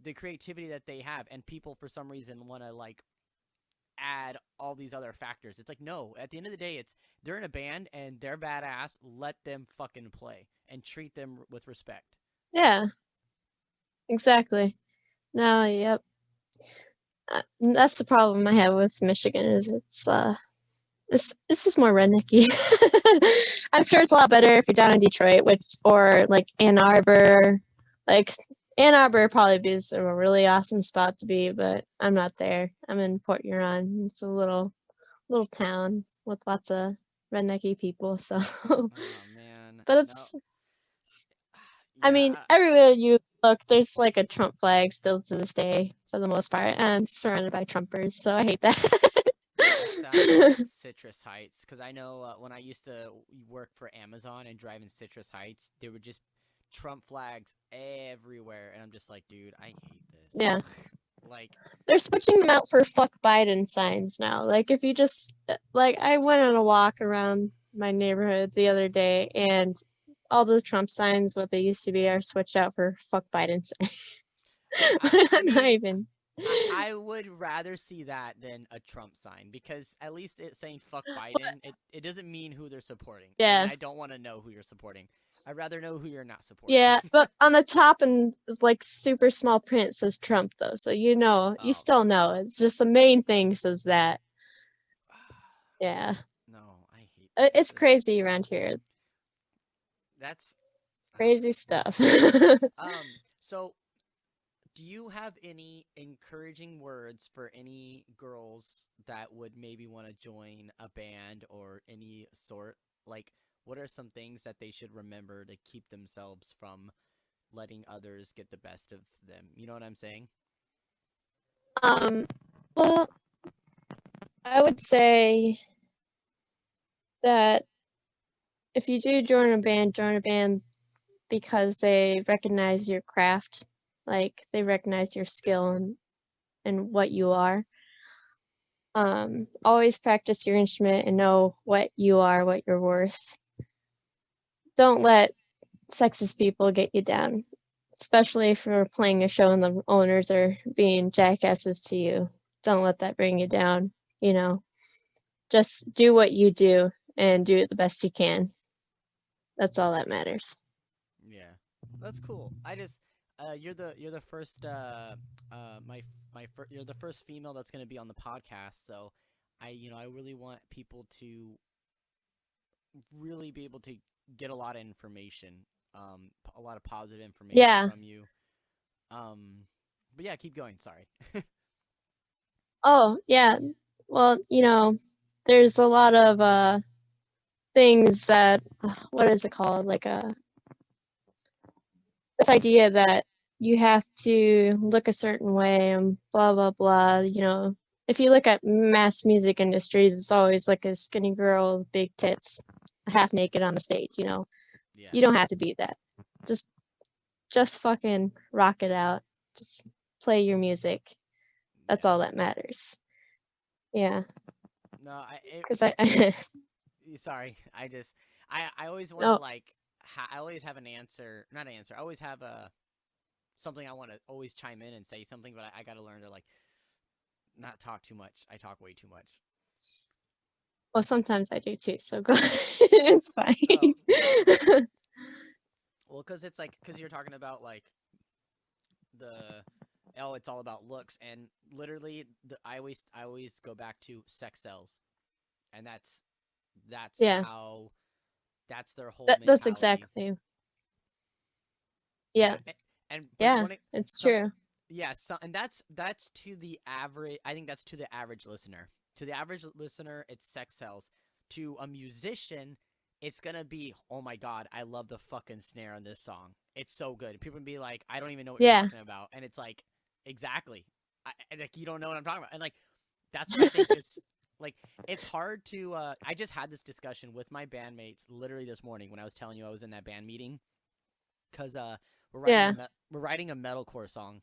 the creativity that they have, and people for some reason want to like add all these other factors. It's like no. At the end of the day, it's they're in a band and they're badass. Let them fucking play and treat them with respect. Yeah. Exactly. No. Yep. That's the problem I have with Michigan is it's just more rednecky. I'm sure it's a lot better if you're down in Detroit, or like Ann Arbor. Like Ann Arbor probably be a really awesome spot to be, but I'm not there. I'm in Port Huron. It's a little town with lots of rednecky people. So, Oh man, but no, I mean, yeah. everywhere you look, there's like a Trump flag still to this day for the most part, and I'm surrounded by Trumpers, so I hate that. That sounds like Citrus Heights because I know when I used to work for Amazon and drive in Citrus Heights, there were just Trump flags everywhere, and I'm just like, dude, I hate Yeah. this. Like, they're switching them out for fuck Biden signs now. Like, if you just, like, I went on a walk around my neighborhood the other day, and all the Trump signs, what they used to be, are switched out for fuck Biden signs. I Not mean, even. I would rather see that than a Trump sign, because at least it's saying fuck Biden. It doesn't mean who they're supporting. Yeah. And I don't want to know who you're supporting. I'd rather know who you're not supporting. Yeah, but on the top and like super small print says Trump though, so you Oh. still know. It's just the main thing says that. Yeah. No, I hate this. It's crazy around here. That's It's crazy stuff. So do you have any encouraging words for any girls that would maybe want to join a band or any sort? Like, what are some things that they should remember to keep themselves from letting others get the best of them? You know what I'm saying? Well, I would say that if you do join a band because they recognize your craft, like they recognize your skill and what you are. Always practice your instrument and know what you are, what you're worth. Don't let sexist people get you down, especially if you're playing a show and the owners are being jackasses to you. Don't let that bring you down, you know. Just do what you do and do it the best you can. That's all that matters. Yeah, that's cool. You're the first you're the first female that's gonna be on the podcast. So I really want people to really be able to get a lot of information, a lot of positive information from you. But yeah, keep going. Sorry. Oh, yeah. Well, there's a lot of things that what is it called? Like this idea that you have to look a certain way and blah blah blah. If you look at mass music industries, it's always like a skinny girl with big tits, half naked on the stage. Yeah. You don't have to be that. Just fucking rock it out. Just play your music. That's all that matters. Yeah. No, Because sorry. I always want to no. like I always have an answer, not an answer. I always have a something I want to always chime in and say something, but I got to learn to like not talk too much. I talk way too much. Well, sometimes I do too. So go. It's fine. Oh. Well, because you're talking about like it's all about looks, and literally I always go back to sex sells, and that's Yeah. how that's their whole mentality. That's exactly. Yeah. It's true. Yeah, and that's to the average. I think that's to the average listener. To the average listener, it's sex sells. To a musician, it's gonna be, oh my god, I love the fucking snare on this song. It's so good. People be like, I don't even know what you're talking about, and it's like, exactly, like you don't know what I'm talking about, and like that's what I think is like. It's hard to. I just had this discussion with my bandmates literally this morning when I was telling you I was in that band meeting, because we're writing a metalcore song,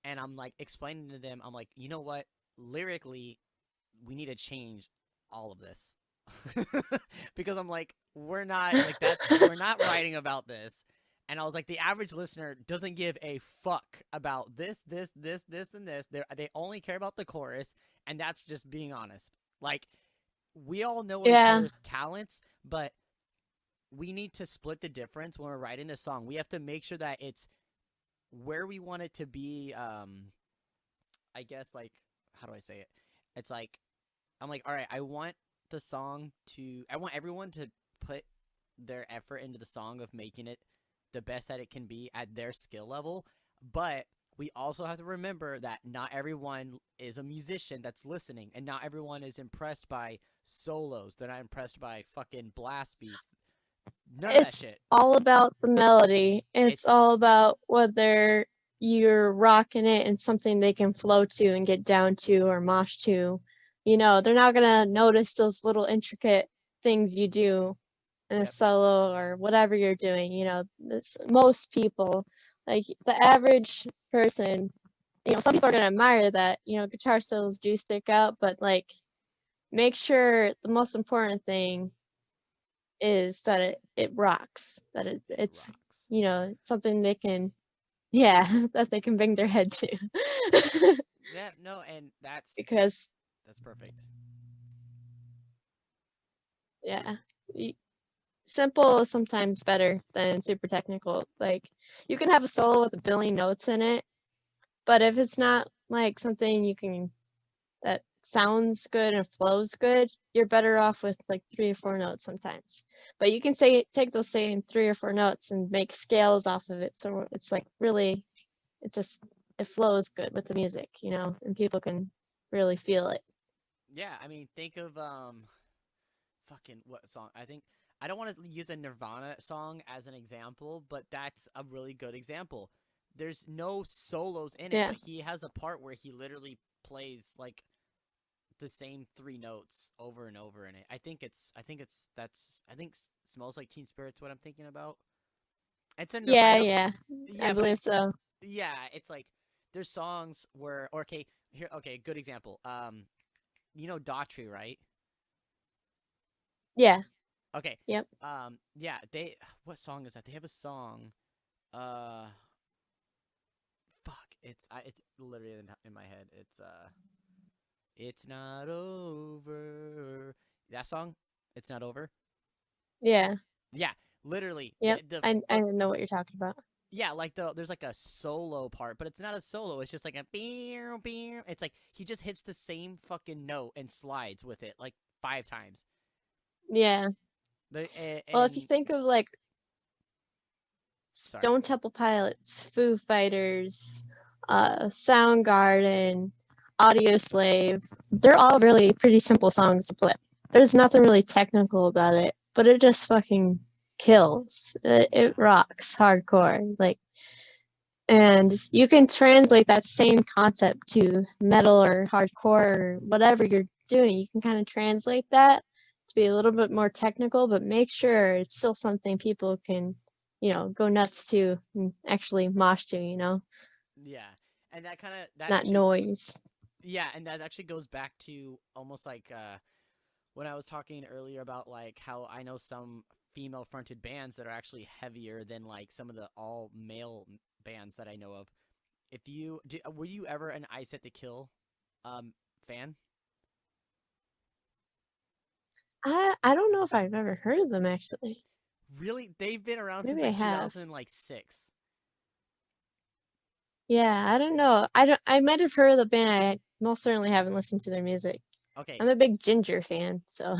and I'm like explaining to them, I'm like, you know what, lyrically, we need to change all of this. Because I'm like, we're not writing about this. And I was like, the average listener doesn't give a fuck about this, and this. They only care about the chorus, and that's just being honest. Like, we all know each other's talents, but we need to split the difference when we're writing this song. We have to make sure that it's where we want it to be. I guess, like, how do I say it? It's like, I'm like, all right, I want everyone to put their effort into the song of making it the best that it can be at their skill level, but we also have to remember that not everyone is a musician that's listening, and not everyone is impressed by solos. They're not impressed by fucking blast beats. None of that shit. It's all about the melody. It's all about whether you're rocking it and something they can flow to and get down to or mosh to. They're not gonna notice those little intricate things you do in a solo or whatever you're doing. Most people, like the average person, some people are gonna admire that, guitar solos do stick out, but like make sure the most important thing is that it rocks, that It it's rocks. something they can, yeah, that they can bang their head to. Yeah, no, and Because that's perfect. yeah, simple is sometimes better than super technical. Like you can have a solo with a billion notes in it, but if it's not like something that sounds good and flows good, you're better off with like 3 or 4 notes sometimes. But you can take those same 3 or 4 notes and make scales off of it, so it's like really, it flows good with the music, and people can really feel it. Yeah, I mean, think of fucking what song? I don't want to use a Nirvana song as an example, but that's a really good example. There's no solos in it, Yeah, but he has a part where he literally plays like the same 3 notes over and over in it. I think Smells Like Teen Spirit's what I'm thinking about. It's a I yeah, don't yeah. I yeah, but believe so. it's like there's songs where okay, here okay, good example. You know Daughtry, right? Yeah. Okay. Yep. Yeah, they what song is that? They have a song. Uh it's literally in my head. It's not over. That song? It's not over. Yeah. Yeah, literally Yep. the I know what you're talking about. yeah, like there's like a solo part, but it's not a solo. It's just like a beer beer. It's like he just hits the same fucking note and slides with it like 5 times. Yeah. Well, if you And think of like sorry. Stone Temple Pilots, Foo Fighters, Soundgarden, Audio Slave, they're all really pretty simple songs to play. There's nothing really technical about it, but it just fucking kills. It, Yeah. it rocks hardcore. Like, and you can translate that same concept to metal or hardcore or whatever you're doing. You can kind of translate that to be a little bit more technical, but make sure it's still something people can, go nuts to and actually mosh to, Yeah. And that not actually noise. yeah, and that actually goes back to almost like when I was talking earlier about like how I know some female fronted bands that are actually heavier than like some of the all male bands that I know of. Were you ever an I Set to Kill fan? I don't know if I've ever heard of them actually. Really? They've been around since Maybe I like have. 2006. Yeah, I don't know. I might have heard of the band. I most certainly haven't listened to their music. Okay. I'm a big Ginger fan, so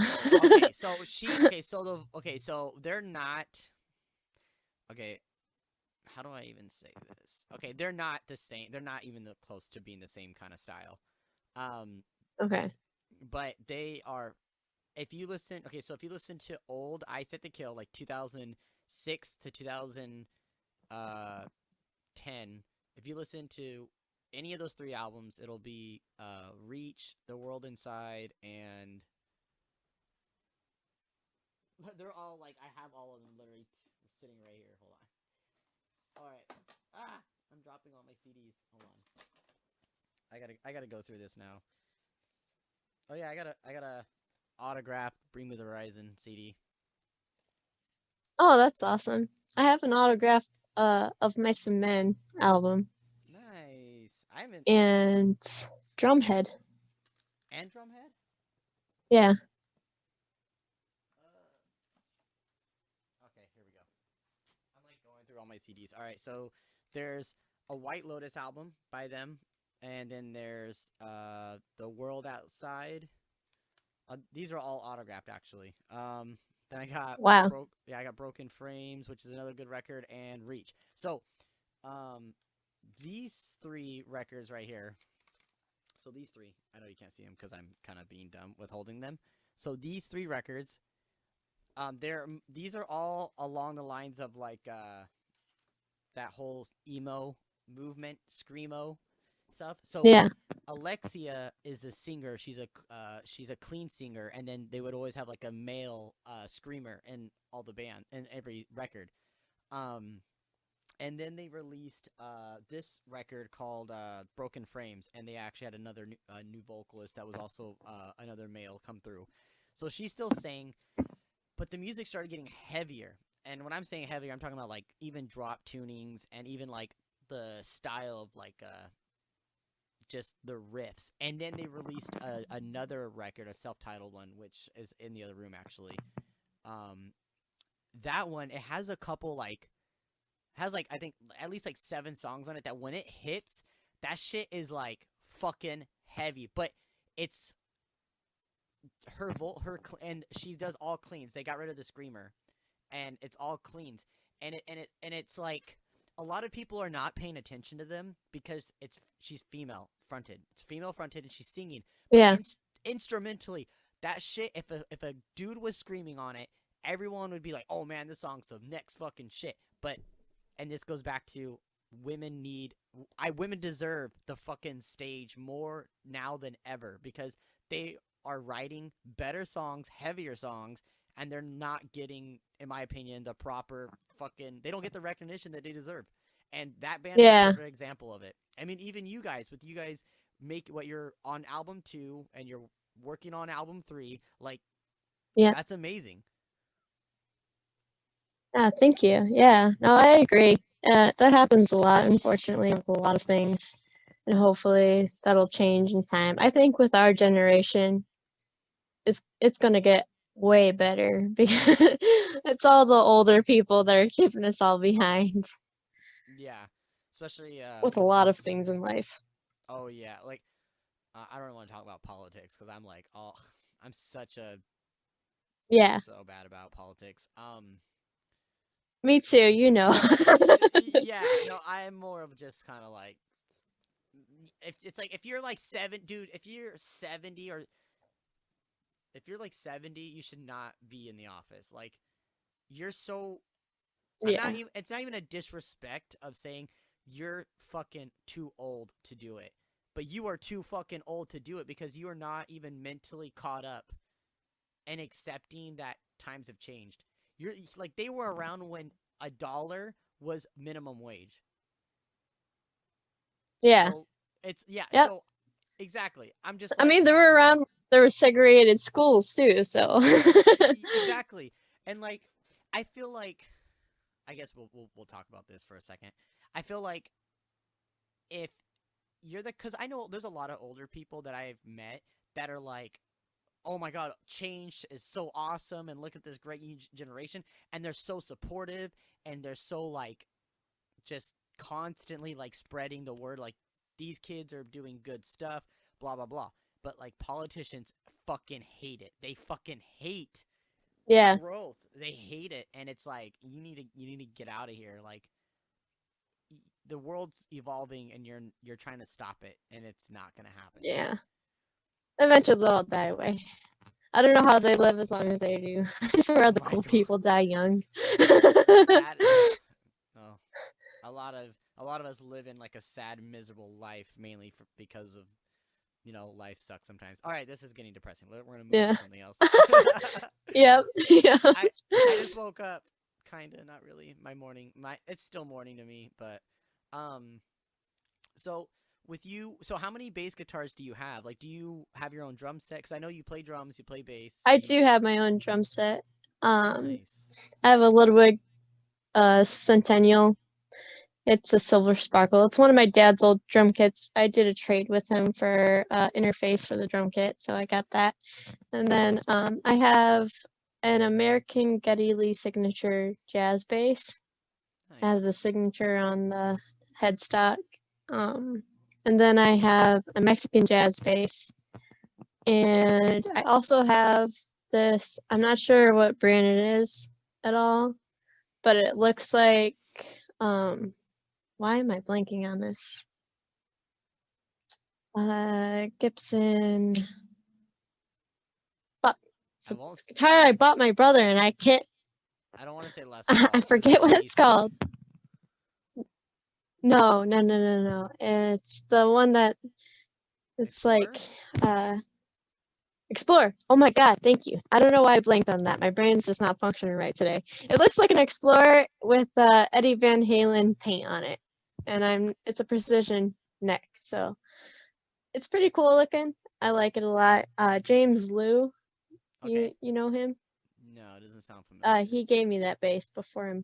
Okay, so they're not okay, how do I even say this? Okay, they're not the same. They're not even close to being the same kind of style. Um okay. but they are if you listen to old I Set to Kill like 2006 to 2010, if you listen to any of those 3 albums, it'll be Reach, The World Inside, and they're all like I have all of them literally sitting right here. Hold on. All right. Ah, I'm dropping all my CDs. Hold on. I gotta go through this now. Oh yeah, I gotta autograph Bring Me the Horizon CD. Oh, that's awesome. I have an autograph of my Men album Nice. I haven't. and Drumhead. And Drumhead. Yeah. Okay, here we go. I'm like going through all my CDs. All right, so there's a White Lotus album by them, and then there's The World Outside. These are all autographed actually. Then Wow. I got Broken Frames, which is another good record, and Reach. So, um, these 3 records right here. So these 3, I know you can't see them because I'm kind of being dumb with holding them. So these 3 records, these are all along the lines of like that whole emo movement, screamo stuff. So Yeah. Alexia is the singer. She's a clean singer, and then they would always have like a male screamer in all the band in every record. Um, And then they released this record called Broken Frames, and they actually had another new vocalist that was also another male come through. So she still sang, but the music started getting heavier. And when I'm saying heavier, I'm talking about like even drop tunings and even like the style of like just the riffs. And then they released another record, a self-titled one, which is in the other room actually. Um, that one, it has a couple like has like I think at least like 7 songs on it that when it hits, that shit is like fucking heavy. But it's and she does all cleans. They got rid of the screamer, and it's all cleans. And it's like a lot of people are not paying attention to them because she's female fronted. It's female fronted and she's singing, but Yeah. instrumentally, that shit. If a dude was screaming on it, everyone would be like, "Oh man, this song's the next fucking shit." But and this goes back to women deserve the fucking stage more now than ever because they are writing better songs, heavier songs, and they're not getting, in my opinion, the proper fucking. They don't get the recognition that they deserve, and that band is a Yeah. perfect example of it. I mean, even you guys, with you guys make what you're on album 2 and you're working on album 3, like Yeah. that's amazing. Thank you. Yeah. No, I agree. That happens a lot, unfortunately, with a lot of things. And hopefully that'll change in time. I think with our generation, it's gonna get way better because it's all the older people that are keeping us all behind Yeah, especially with a with lot of this. things in life. Oh yeah, like I don't want to talk about politics because I'm like, oh, I'm such a I'm Yeah. so bad about politics. Me too, you know. Yeah, no, I'm more of just kind of like if it's like if you're like dude, if you're 70 or if you're like 70, you should not be in the office. Like you're so I'm not Yeah. even it's not even a disrespect of saying you're fucking too old to do it. But you are too fucking old to do it because you are not even mentally caught up and accepting that times have changed. You're like they were around when $1 was minimum wage. Yeah. So it's yeah, Yep. so exactly. I'm just I like mean, there were segregated schools too, so exactly. And like I feel like I guess we'll talk about this for a second. I feel like if you're the cuz I know there's a lot of older people that I've met that are like oh my god, change is so awesome and look at this great generation and they're so supportive and they're so like just constantly like spreading the word like these kids are doing good stuff, blah blah blah. But like politicians fucking hate it. They fucking hate yeah. growth. They hate it and it's like you need to get out of here like the world's evolving and you're trying to stop it and it's not going to happen. Yeah. Eventually they'll all die away. I don't know how they live as long as they do. I swear Oh the my cool god. people die young. That oh, a lot of us live in like a sad, miserable life, mainly because of life sucks sometimes. All right, this is getting depressing. We're gonna move on Yeah. to something else. Yep. Yeah. I just woke up, kinda, not really. My morning, it's still morning to me, but um, so with you, so how many bass guitars do you have? Like, do you have your own drum set? Because I know you play drums, you play bass. I do have my own drum set. Nice. I have a Ludwig Centennial. It's a silver sparkle. It's one of my dad's old drum kits. I did a trade with him for interface for the drum kit, so I got that. And then I have an American Geddy Lee signature jazz bass. It has a Nice. signature on the headstock. And then I have a Mexican jazz bass. And I also have this, I'm not sure what brand it is at all, but it looks like, why am I blanking on this? Gibson. Fuck. It's I a won't. guitar I bought my brother, and I can't. I don't want to say Les I Paul because forget that's what an it's AC. called. No, no, no, no, no. It's the one that it's like S4. uh Explorer. Oh my God, thank you. I don't know why I blanked on that. My brain's just not functioning right today. It looks like an Explorer with Eddie Van Halen paint on it, and it's a precision neck, so it's pretty cool looking. I like it a lot. James Liu, Okay. you know him? No, it doesn't sound familiar. He gave me that bass before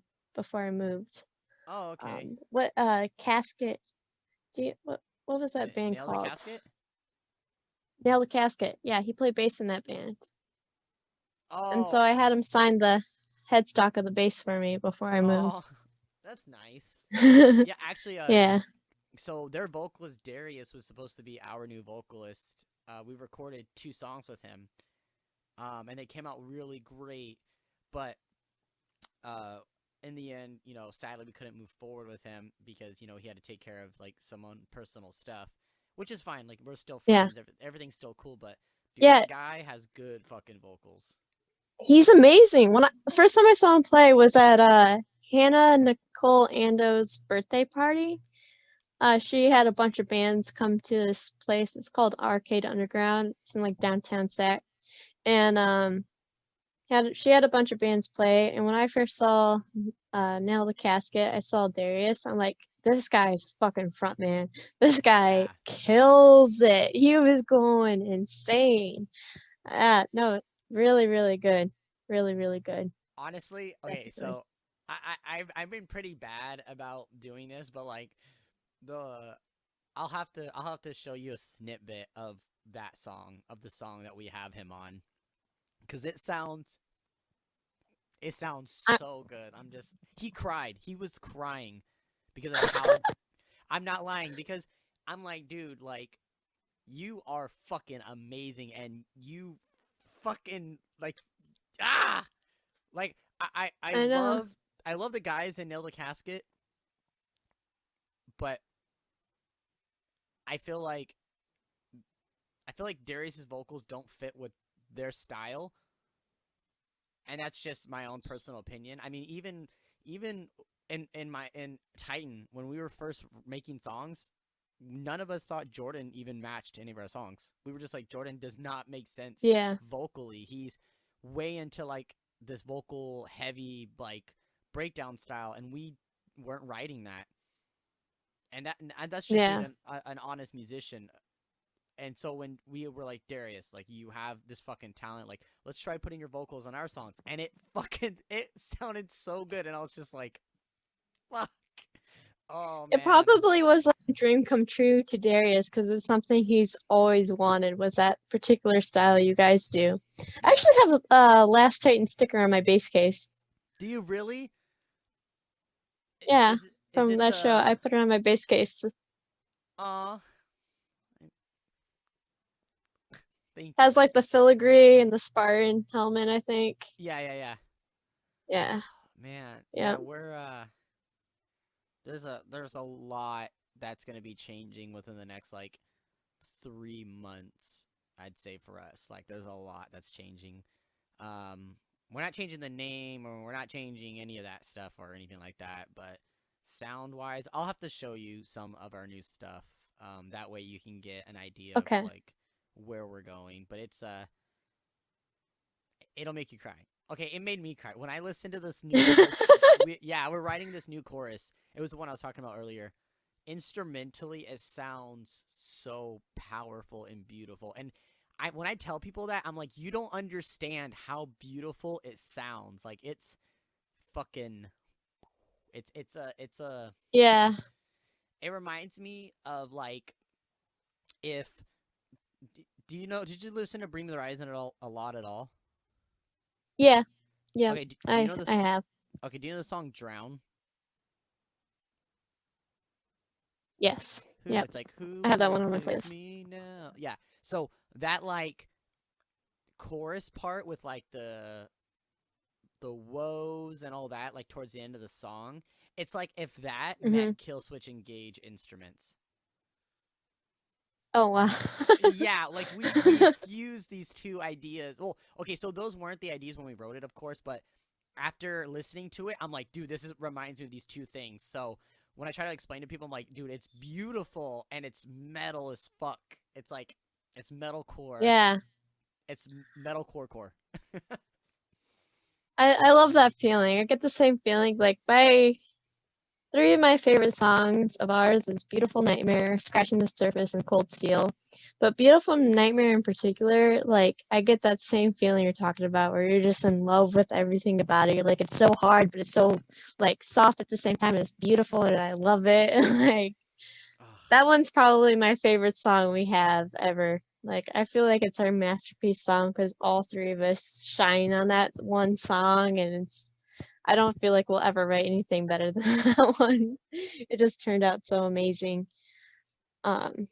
I moved. Oh, okay. What Casket? What was that band Nail the called? Casket? Nail the Casket. Yeah, he played bass in that band. And so Oh, I had him sign the headstock of the bass for me before I oh, moved. that's nice. Yeah, actually, Yeah. so their vocalist Darius was supposed to be our new vocalist. We recorded 2 songs with him, and they came out really great. But uh, in the end, sadly we couldn't move forward with him because he had to take care of like some own personal stuff, which is fine. Like we're still Yeah. friends. Everything's still cool. But dude, Yeah, that guy has good fucking vocals. he's amazing. The first time I saw him play was at Hannah Nicole Ando's birthday party. She had a bunch of bands come to this place. It's called Arcade Underground. It's in like downtown Sac. And she had a bunch of bands play. And when I first saw Nail the Casket, I saw Darius. I'm like, this guy's a fucking front man. This guy Yeah. kills it. He was going insane. No, really, really good. Really, really good. Honestly, okay, Definitely. so I've been pretty bad about doing this, but like the I'll have to show you a snippet of that song of the song that we have him on because it sounds I, so good. He cried. He was crying because of how I'm not lying because I'm like, dude, like you are fucking amazing and you fucking like ah like I I know. love the guys in Nail the Casket, but I feel like Darius's vocals don't fit with their style, and that's just my own personal opinion. I mean, even in Titan when we were first making songs, none of us thought Jordan even matched any of our songs. We were just like, Jordan does not make sense Yeah. vocally. He's way into like this vocal heavy like breakdown style, and we weren't writing that. And that's just being Yeah. an honest musician. And so when we were like, Darius, like you have this fucking talent, like let's try putting your vocals on our songs, and it sounded so good, and I was just like, fuck, oh It man, probably was like a dream come true to Darius because it's something he's always wanted was that particular style you guys do. I yeah. actually have a Last Titan sticker on my bass case. Do you really? Yeah, Is from it that show. the? I put it on my bass case. Aw, thank Has you. like the filigree and the Spartan helmet, I think. Yeah, yeah, yeah. Yeah. Man, Yeah. yeah, we're there's a lot that's gonna be changing within the next like 3 months. I'd say for us, like there's a lot that's changing. Um, we're not changing the name or we're not changing any of that stuff or anything like that. But sound wise, I'll have to show you some of our new stuff. That way you can get an idea of Okay. like where we're going. But it'll make you cry. Okay, it made me cry when I listened to this new chorus. We're writing this new chorus. It was the one I was talking about earlier. Instrumentally, it sounds so powerful and beautiful. And when I tell people that, I'm like, you don't understand how beautiful it sounds. Like it's fucking. It's a. Yeah. It reminds me of like if. Do you know? Did you listen to Bring Me the Horizon at all? A lot at all? Yeah. Yeah. Okay. Do you I know I this? have. Okay. Do you know the song "Drown"? Yes. Who? Yep. It's like I have that who one on my saves playlist. me now? Yeah. So that like chorus part with like the woes and all that, like towards the end of the song, it's like if that Hmm. met Kill Switch Engage instruments. Oh wow. Yeah, like we fused these two ideas. Well, okay, so those weren't the ideas when we wrote it, of course, but after listening to it, I'm like, dude, this reminds me of these two things. So when I try to explain to people, I'm like, dude, it's beautiful and it's metal as fuck. It's like it's metalcore Yeah. it's metalcore core. I love that feeling. I get the same feeling. Like three of my favorite songs of ours is Beautiful Nightmare, Scratching the Surface, and Cold Steel. But Beautiful Nightmare in particular, like I get that same feeling you're talking about where you're just in love with everything about it. You're like it's so hard, but it's so like soft at the same time and it's beautiful and I love it. Like that one's probably my favorite song we have ever. Like I feel like it's our masterpiece song because all three of us shine on that one song and I don't feel like we'll ever write anything better than that one. It just turned out so amazing. Um,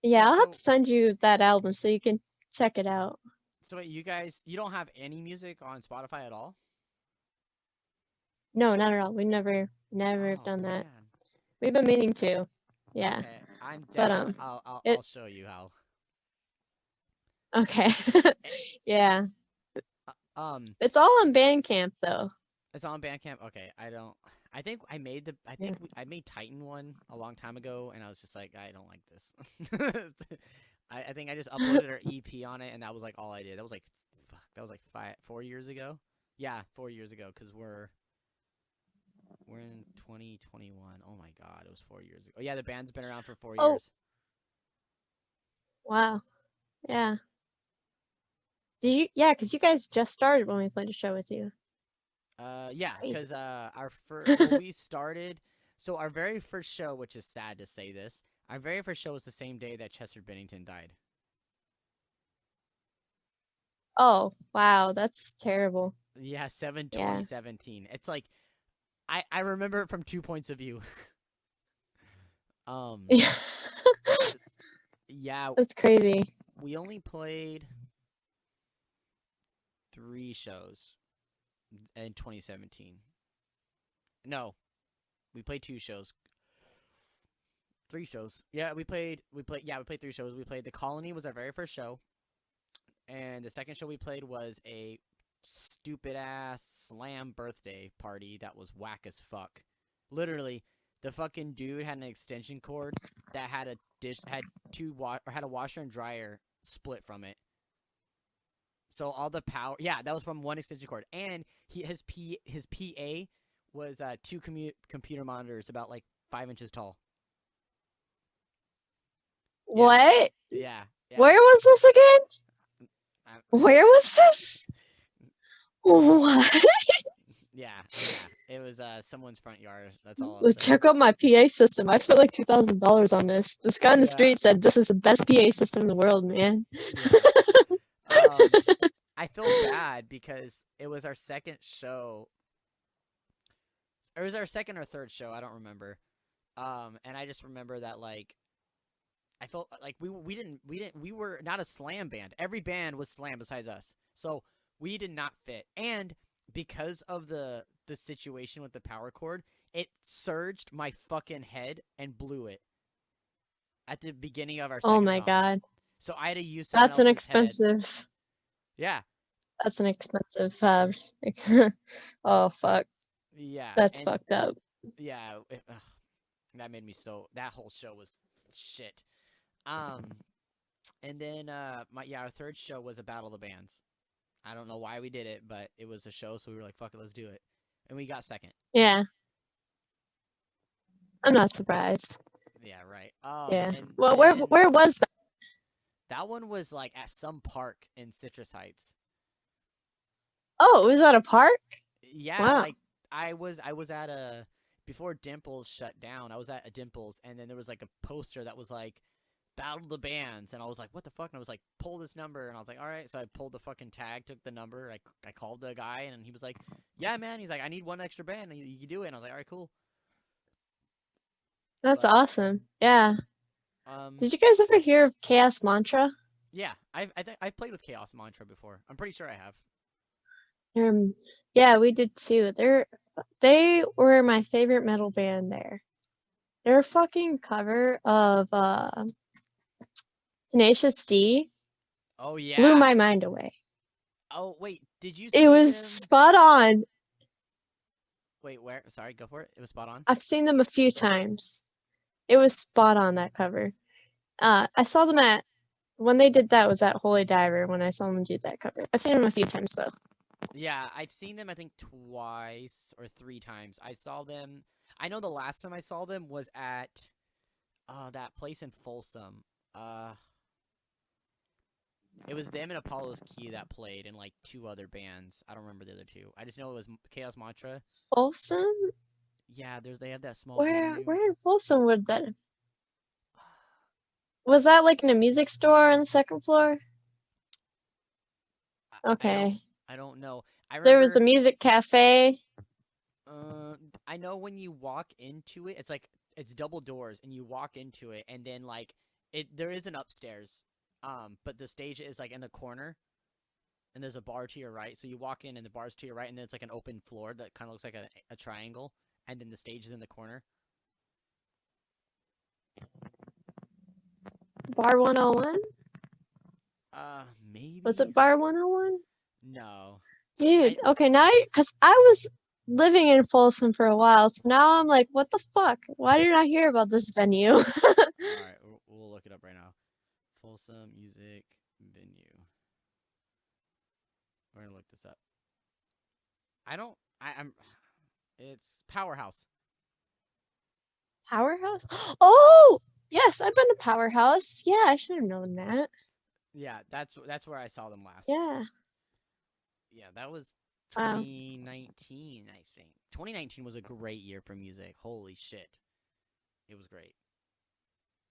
yeah, Wait, I'll have to so send you that album so you can check it out. wait, you don't have any music on Spotify at all? No, not at all. We never have Oh done that. man. We've been meaning to. Yeah. Okay, I'm But down. I'll it show you how. okay. Eh, Yeah. Um, It's all on Bandcamp though. it's on Bandcamp. Okay, I don't. I think I made the. I Yeah. think I made Titan one a long time ago, and I was just like, I don't like this. I think I just uploaded our EP on it, and that was like all I did. That was like, fuck. That was like 4 years ago. Yeah, 4 years ago, because we're in 2021. Oh my god, it was 4 years ago. Oh, yeah, the band's been around for four Oh, years. wow. Yeah. Did you yeah, because you guys just started when we played a show with you. It's Yeah, crazy. because our first well, we started. So our very first show, which is sad to say this, our very first show was the same day that Chester Bennington died. Oh, wow, that's terrible. Yeah, 7 Yeah. 2017. It's like I remember it from two points of view. um, Yeah. yeah, That's crazy. we only played 3 shows in 2017. No, we played 2 shows. 3 shows. Yeah, we played 3 shows. We played The Colony was our very first show. And the second show we played was a stupid ass slam birthday party that was whack as fuck. Literally, the fucking dude had an extension cord that had a dish had had a washer and dryer split from it. So all the power, yeah, that was from one extension cord, and his PA was two computer monitors about like 5 inches tall. Yeah, What? yeah, yeah. Where was this again? I, Where was this? What? yeah, yeah. It was someone's front yard. That's all I'll say. Check out my PA system. I spent like $2,000 on this. This guy in the Yeah, street said this is the best PA system in the world, man. yeah. Um, I feel bad because it was our second show. It was our second or third show. I don't remember. And I just remember that like I felt like we were not a slam band. Every band was slam besides us. So we did not fit. And because of the situation with the power cord, it surged my fucking head and blew it at the beginning of our Oh second my song. god. So I had to use someone That's an else's head. expensive. Yeah. That's an expensive. Oh fuck. Yeah. That's And fucked up. yeah, that made me so. That whole show was shit. And then our third show was a battle of the bands. I don't know why we did it, but it was a show, so we were like, "Fuck it, let's do it," and we got second. Yeah. I'm not surprised. Yeah, right. Yeah. And Well, then where was that? that one was like at some park in Citrus Heights. Oh, it was at a park? Yeah, Wow. like I was at a before Dimples shut down. I was at a Dimples, and then there was like a poster that was like battle the bands, and I was like, what the fuck? And I was like, pull this number, and I was like, all right. So I pulled the fucking tag, took the number, I called the guy, and he was like, yeah, man. He's like, I need one extra band, and you can do it. And I was like, all right, cool. That's But awesome. Yeah. um, Did you guys ever hear of Chaos Mantra? yeah, I've played with Chaos Mantra before. I'm pretty sure I have. Yeah, we did too. They were my favorite metal band there. Their fucking cover of Tenacious D Oh blew yeah. my mind away. Oh wait, did you It see was them? spot on. Wait, where? Sorry, go for it. It was spot on. I've seen them a few times. It was spot on that cover. I saw them at When they did that was at Holy Diver when I saw them do that cover. I've seen them a few times though. Yeah, I've seen them I think twice or three times. I saw them. I know the last time I saw them was at that place in Folsom. Uh, it was them and Apollo's Key that played, and like two other bands. I don't remember the other two. I just know it was Chaos Mantra. Folsom? Yeah, they have that small Where venue. where in Folsom would that was that like in a music store on the second floor? I don't Okay. I don't know. I There was a remember. music cafe. Uh, I know when you walk into it, it's like it's double doors, and you walk into it, and then like there is an upstairs, but the stage is like in the corner, and there's a bar to your right. So you walk in, and the bar's to your right, and then it's like an open floor that kind of looks like a triangle, and then the stage is in the corner. Bar 101? Was Maybe it Bar 101? no. Dude, I okay, now because I was living in Folsom for a while, so now I'm like, what the fuck? Why did I hear about this venue? all right. We'll look it up right now. Folsom Music Venue. We're gonna look this up. I don't. I'm. It's Powerhouse. Powerhouse? Oh, yes, I've been to Powerhouse. Yeah, I should have known that. Yeah, that's where I saw them last. Yeah. Yeah, that was Wow. 2019, I think. 2019 was a great year for music. Holy shit. It was great.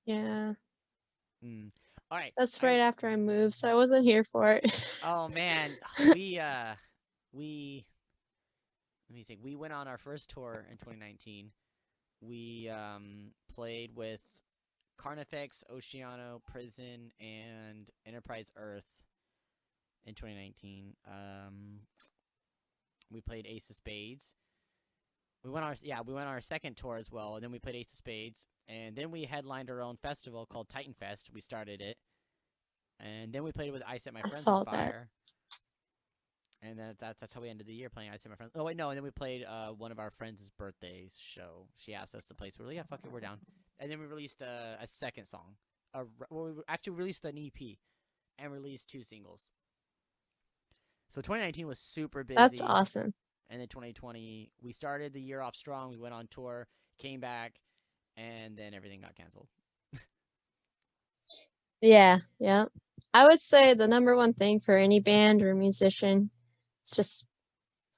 Yeah. Mm. All right. That's I right after I moved, so I wasn't here for it. Oh man, we let me think. We went on our first tour in 2019. We played with Carnifex, Oceano, Prison, and Enterprise Earth in 2019. We played Ace of Spades. We went on our second tour as well, and then we played Ace of Spades, and then we headlined our own festival called Titan Fest. We started it, and then we played it with I Set My I Friends on saw that. Fire, and that's how we ended the year playing I Set My Friends. Oh wait, no, and then we played one of our friends' birthday's show. She asked us to play, so we're like, yeah, fuck it, we're down. And then we released a second song. We actually released an EP and released two singles. So 2019 was super That's busy. awesome. And then 2020, we started the year off strong. We went on tour, came back, and then everything got canceled. Yeah, yeah. I would say the number one thing for any band or musician is just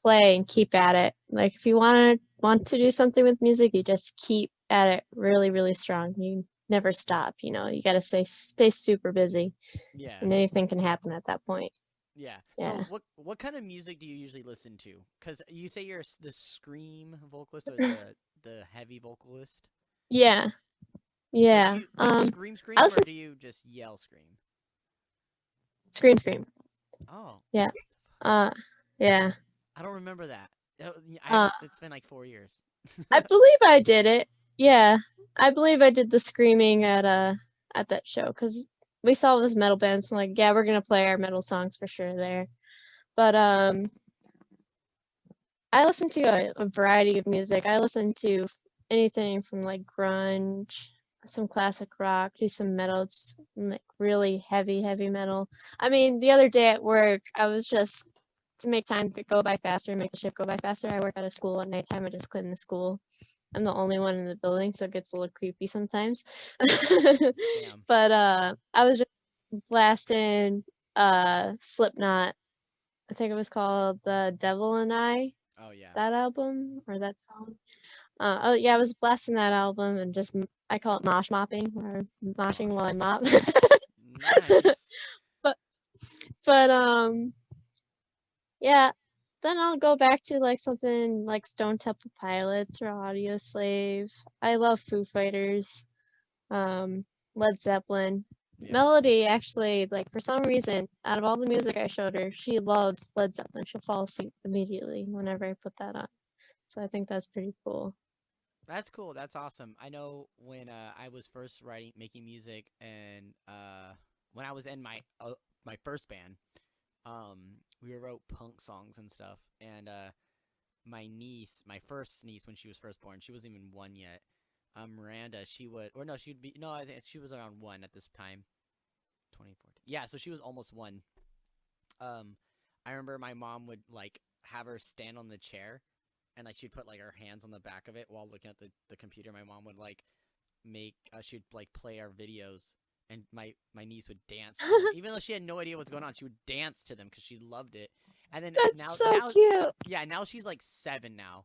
play and keep at it. Like if you want to do something with music, you just keep at it really, really strong. You never stop, you know. You got to stay super busy Yeah, and anything can happen at that point. yeah. So Yeah. what kind of music do you usually listen to? Because you say you're the scream vocalist or the heavy vocalist. Yeah. So do Yeah. you like scream I scream or listen do you just yell scream? scream scream. Oh, Yeah. Uh yeah. I don't remember that. I Uh It's been like 4 years. I believe I did it. Yeah. I believe I did the screaming at that show cuz we saw this metal band, so I'm like, yeah, we're going to play our metal songs for sure there. But I listen to a variety of music. I listen to anything from like grunge, some classic rock, to some metal, just like really heavy, heavy metal. I mean, the other day at work, I was just to make time go by faster, make the shift go by faster. I work out of school at nighttime. I just clean the school. I'm the only one in the building, so it gets a little creepy sometimes. Damn. But I was just blasting Slipknot. I think it was called The Devil and I, Oh yeah. that album or that song. Oh yeah, I was blasting that album and just I call it mosh mopping or moshing Mosh while I mopping. mop. Nice. but but yeah, then I'll go back to like something like Stone Temple Pilots or Audio Slave. I love Foo Fighters, um, Led Zeppelin. Yeah. Melody actually, like for some reason, out of all the music I showed her, she loves Led Zeppelin. She'll fall asleep immediately whenever I put that on. So I think that's pretty cool. That's cool. That's awesome. I know when I was first making music, and when I was in my first band, we wrote punk songs and stuff. And my niece, my first niece, when she was first born, she wasn't even one yet. Miranda, she would, or no, she'd be, no, I think she was around one at this time. 2014. Yeah, so she was almost 1. I remember my mom would like have her stand on the chair, and like she'd put like her hands on the back of it while looking at the computer. My mom would like make she'd like play our videos, and my niece would dance to them, even though she had no idea what's going on. She would dance to them because she loved it. And then That's so cute. yeah, now she's like 7 now,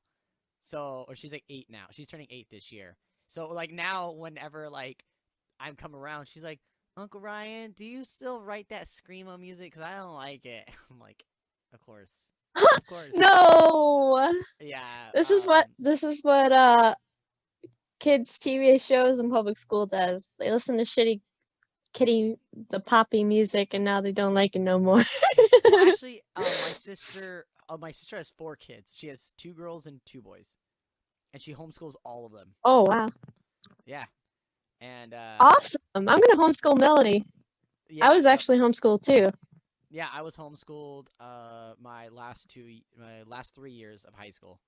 so or she's like 8 now. She's turning 8 this year. So like now, whenever like I'm come around, she's like, Uncle Ryan, do you still write that screamo music? Because I don't like it. I'm like, of course, of course. No. Yeah. This is what kids TV shows in public school does. They listen to shitty kitty the poppy music and now they don't like it no more. Well, actually, my sister has 4 kids. She has 2 girls and 2 boys, and she homeschools all of them. Oh wow. Yeah. And Awesome. I'm gonna homeschool Melody. yeah, I was actually homeschooled too. yeah, I was homeschooled my last 3 years of high school.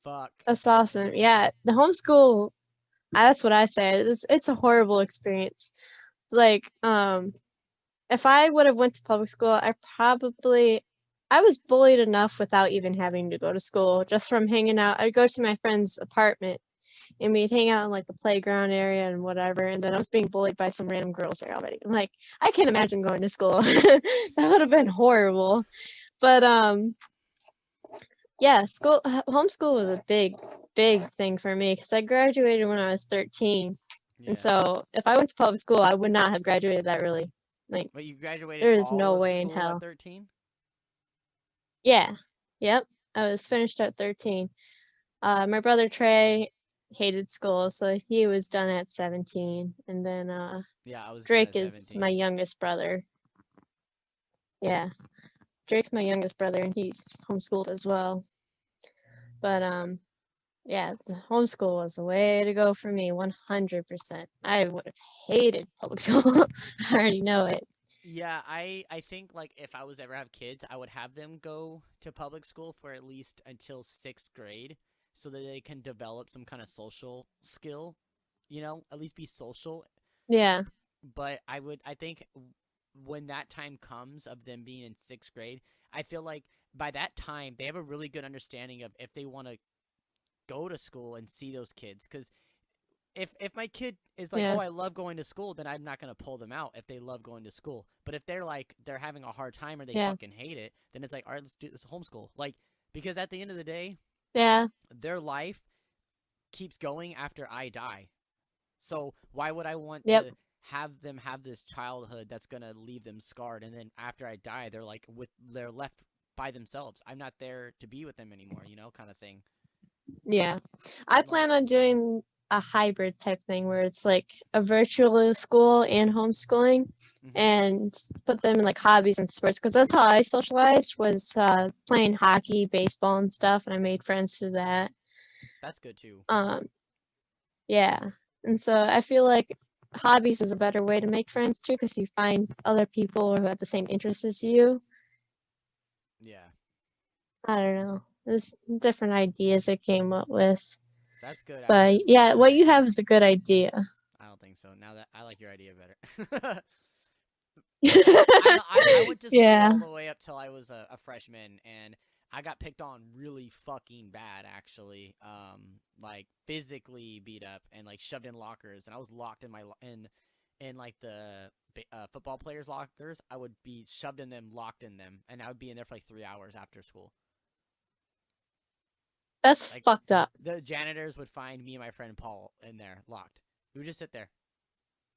Fuck. That's awesome. Yeah, the homeschool. That's what I say. It's a horrible experience. Like, if I would have went to public school, I was bullied enough without even having to go to school, just from hanging out. I'd go to my friend's apartment and we'd hang out in like the playground area and whatever, and then I was being bullied by some random girls there already. Like, I can't imagine going to school. That would have been horrible. But yeah, homeschool was a big thing for me because I graduated when I was 13. Yeah. And so if I went to public school, I would not have graduated that early. Like, But you graduated there is all no of way in school hell. at 13? Yeah. Yep. I was finished at 13. My brother Trey hated school, so he was done at 17. And then Yeah, I was done Drake at is 17. my youngest brother. Yeah. Drake's my youngest brother and he's homeschooled as well. But yeah, the homeschool was the way to go for me, 100%. I would have hated public school. I already know it. Yeah, I think like if I was ever have kids, I would have them go to public school for at least until 6th grade so that they can develop some kind of social skill, at least be social. Yeah. But I think when that time comes of them being in 6th grade, I feel like by that time they have a really good understanding of if they want to go to school and see those kids. Because if my kid is like, Yeah. oh, I love going to school, then I'm not going to pull them out if they love going to school. But if they're like, they're having a hard time or they Yeah. fucking hate it, then it's like, all right, let's do this homeschool. Like, because at the end of the day, Yeah. their life keeps going after I die. So why would I want Yep. to have them have this childhood that's going to leave them scarred? And then after I die, they're left by themselves. I'm not there to be with them anymore, kind of thing. Yeah. I plan on doing a hybrid type thing where it's like a virtual school and homeschooling and put them in like hobbies and sports because that's how I socialized was playing hockey, baseball and stuff, and I made friends through that. That's good too. Yeah. And so I feel like hobbies is a better way to make friends too because you find other people who have the same interests as you. Yeah. I don't know. There's different ideas I came up with. That's good. But yeah, what you have is a good idea. I don't think so. Now that I like your idea better. I went to school all the way up till I was a freshman, and I got picked on really fucking bad, actually. Like physically beat up and like shoved in lockers, and I was locked in in like the football players' lockers. I would be shoved in them, locked in them, and I would be in there for like 3 hours after school. That's like, fucked up. The janitors would find me and my friend Paul in there locked. We would just sit there,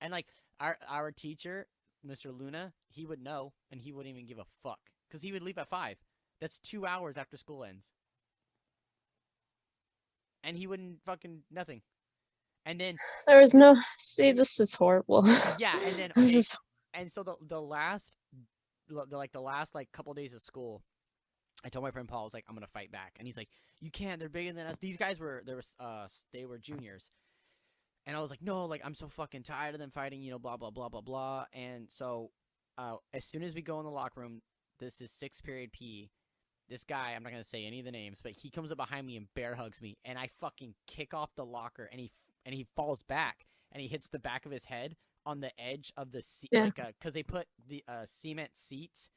and like our teacher, Mr. Luna, he would know, and he wouldn't even give a fuck because he would leave at 5. That's 2 hours after school ends, and he wouldn't fucking nothing. And then there was no. See, this is horrible. Yeah, and then and so the last like couple days of school, I told my friend Paul, I was like, I'm gonna fight back, and he's like, you can't. They're bigger than us. These guys they were juniors, and I was like, no, like I'm so fucking tired of them fighting, blah blah blah blah blah. And so, as soon as we go in the locker room, this is 6th period PE. This guy, I'm not gonna say any of the names, but he comes up behind me and bear hugs me, and I fucking kick off the locker, and he falls back, and he hits the back of his head, on the edge of the seat, Yeah. like because they put the cement seats,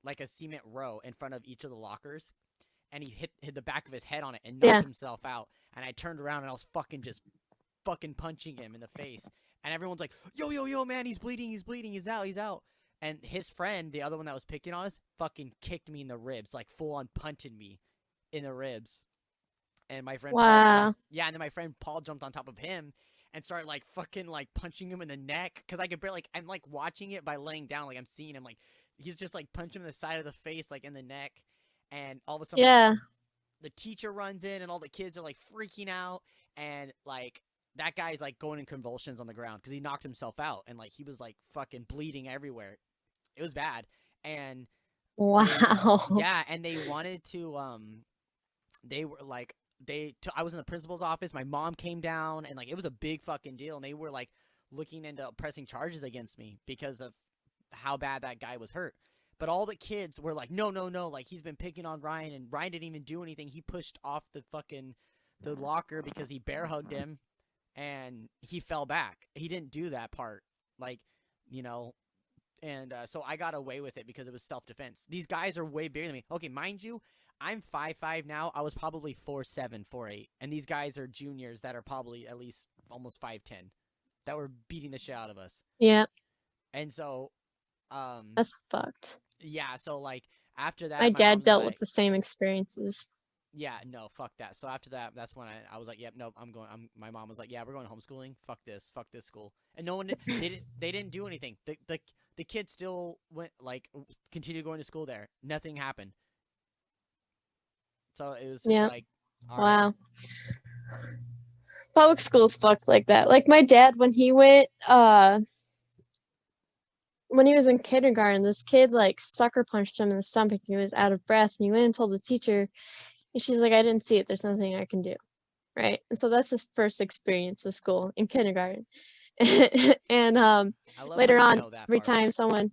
like a cement row in front of each of the lockers, and he hit the back of his head on it and knocked Yeah. himself out. And I turned around and I was fucking punching him in the face. And everyone's like, yo, yo, yo, man, he's bleeding, he's out, he's out. And his friend, the other one that was picking on us, fucking kicked me in the ribs, like full on punted me in the ribs. And my friend Paul Wow. jumped, yeah, and then my friend Paul jumped on top of him and started like fucking like punching him in the neck. Cause I could barely, like, I'm like watching it by laying down, like I'm seeing him, like he's just like punching him in the side of the face, like in the neck. And all of a sudden, like Yeah. the teacher runs in and all the kids are like freaking out, and like that guy's like going in convulsions on the ground because he knocked himself out, and like he was like fucking bleeding everywhere. It was bad. And Wow. yeah, and they wanted to they were like I was in the principal's office, my mom came down, and like it was a big fucking deal, and they were like looking into pressing charges against me because of how bad that guy was hurt. But all the kids were like, no, no, no, like he's been picking on Ryan, and Ryan didn't even do anything. He pushed off the locker because he bear hugged him, and he fell back. He didn't do that part, like, you know. And so I got away with it because it was self-defense. These guys are way bigger than me. Okay, mind you, I'm 5'5" now. I was probably 4'7", 4'8", and these guys are juniors that are probably at least almost 5'10", that were beating the shit out of us. Yeah. And so, That's fucked. yeah. So like after My that, my dad mom's dealt with like, the same experiences. yeah, no, fuck that. So after that, that's when I was like, yep, nope, I'm going. My mom was like, yeah, we're going homeschooling. Fuck this school. And no one did. They didn't do anything. The kids still went, like, continued going to school there. Nothing happened. So it was just Yeah. like, all right. Wow. Public schools fucked like that. Like my dad, when he went, when he was in kindergarten, this kid like sucker punched him in the stomach. He was out of breath, and he went and told the teacher, and she's like, "I didn't see it. There's nothing I can do." Right. And so that's his first experience with school in kindergarten. And I love how later you on, know that every part. time someone,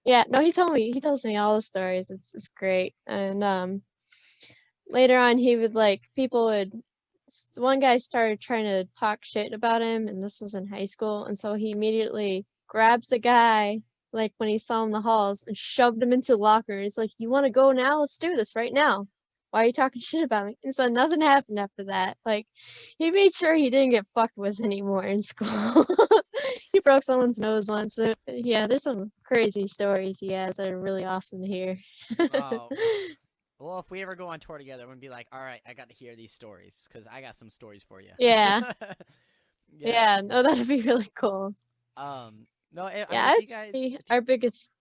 yeah, no, he tells me all the stories. It's great. And later on, he would like people would. One guy started trying to talk shit about him, and this was in high school, and so he immediately grabs the guy, like when he saw him in the halls, and shoved him into the locker. He's like, "You want to go now? Let's do this right now. Why are you talking shit about me?" And so nothing happened after that. Like, he made sure he didn't get fucked with anymore in school. He broke someone's nose once. Yeah, there's some crazy stories he has that are really awesome to hear. Oh, well, if we ever go on tour together, we're gonna be like, all right, I got to hear these stories because I got some stories for you. Yeah, Yeah. yeah, no, that'd be really cool. No, I mean, Yeah, if I'd you guys, say our biggest.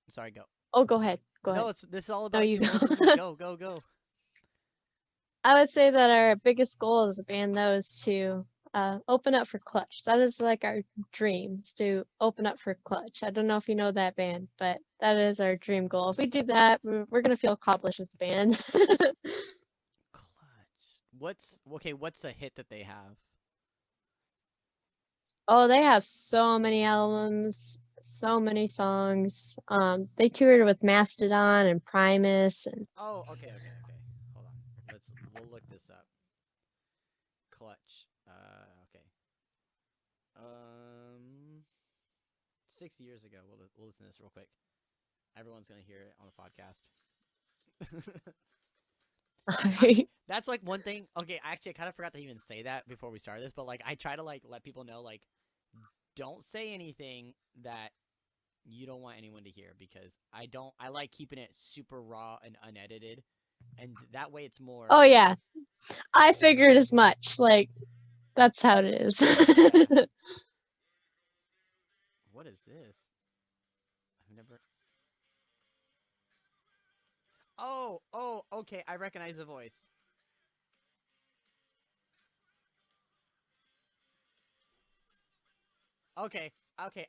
sorry, go. Oh, go ahead. Go No, ahead. this is all No, about you you. go. Literally, go, go, go. I would say that our biggest goal as a band, though, is to open up for Clutch. That is like our dream, is to open up for Clutch. I don't know if you know that band, but that is our dream goal. If we do that, we're gonna feel accomplished as a band. Clutch. What's a hit that they have? Oh, they have so many albums, so many songs. They toured with Mastodon and Primus, and Oh, okay. Hold on. We'll look this up. Clutch. Okay. Um, 6 years ago. We'll listen to this real quick. Everyone's gonna hear it on the podcast. That's like one thing. Okay, actually, I kind of forgot to even say that before we started this, but like I try to like let people know, like, don't say anything that you don't want anyone to hear, because I like keeping it super raw and unedited, and that way it's more. oh yeah, I figured as much. Like that's how it is. Yeah. What is this? I've never. Oh, okay. I recognize the voice. Okay,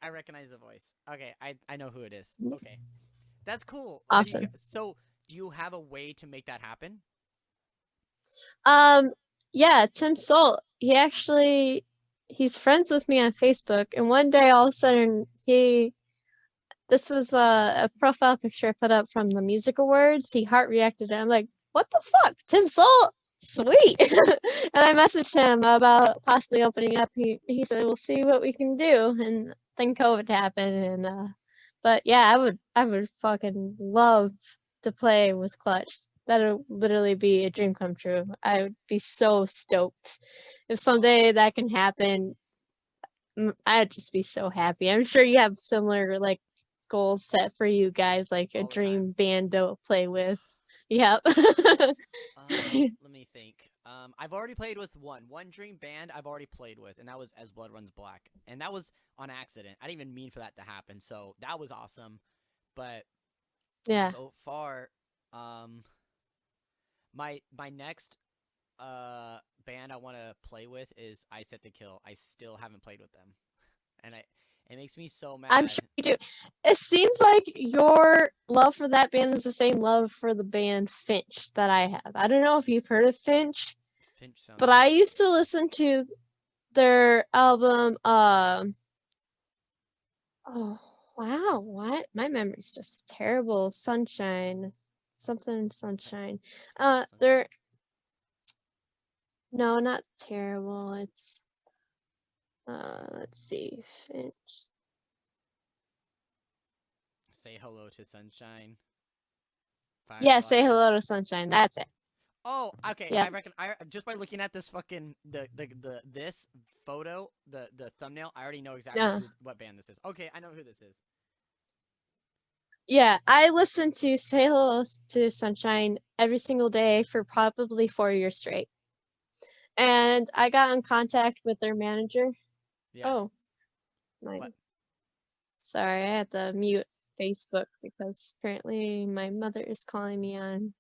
I recognize the voice. Okay, I know who it is. Okay, that's cool. Awesome. So do you have a way to make that happen? Um, yeah, Tim Salt. He's friends with me on Facebook, and one day all of a sudden this was a profile picture I put up from the music awards. He heart reacted, and I'm like, what the fuck, Tim Salt? sweet. And I messaged him about possibly opening up. He said, we'll see what we can do. And then COVID happened. And but yeah, I would fucking love to play with Clutch. That would literally be a dream come true. I would be so stoked if someday that can happen. I'd just be so happy. I'm sure you have similar like goals set for you guys, like a All the time. dream band to play with. Yep. Let me think. I've already played with one dream band I've already played with, and that was As Blood Runs Black, and that was on accident. I didn't even mean for that to happen, so that was awesome. But Yeah. so far, my next band I want to play with is I Set the Kill. I still haven't played with them, and it makes me so mad. I'm sure you do. It seems like your love for that band is the same love for the band Finch that I have. I don't know if you've heard of Finch, Finch sounds. but I used to listen to their album. Oh wow, what? My memory's just terrible. Sunshine, something Sunshine. They're no, not terrible. It's let's see, Finch. Say Hello to Sunshine. Yeah, Say Fireflies. Hello to Sunshine. That's it. Oh, okay. Yep. I reckon. I just by looking at this fucking this photo, the thumbnail, I already know exactly what band this is. Okay, I know who this is. Yeah, I listened to Say Hello to Sunshine every single day for probably 4 years straight. And I got in contact with their manager. Yeah. Oh, What? Sorry, I had to mute Facebook because apparently my mother is calling me on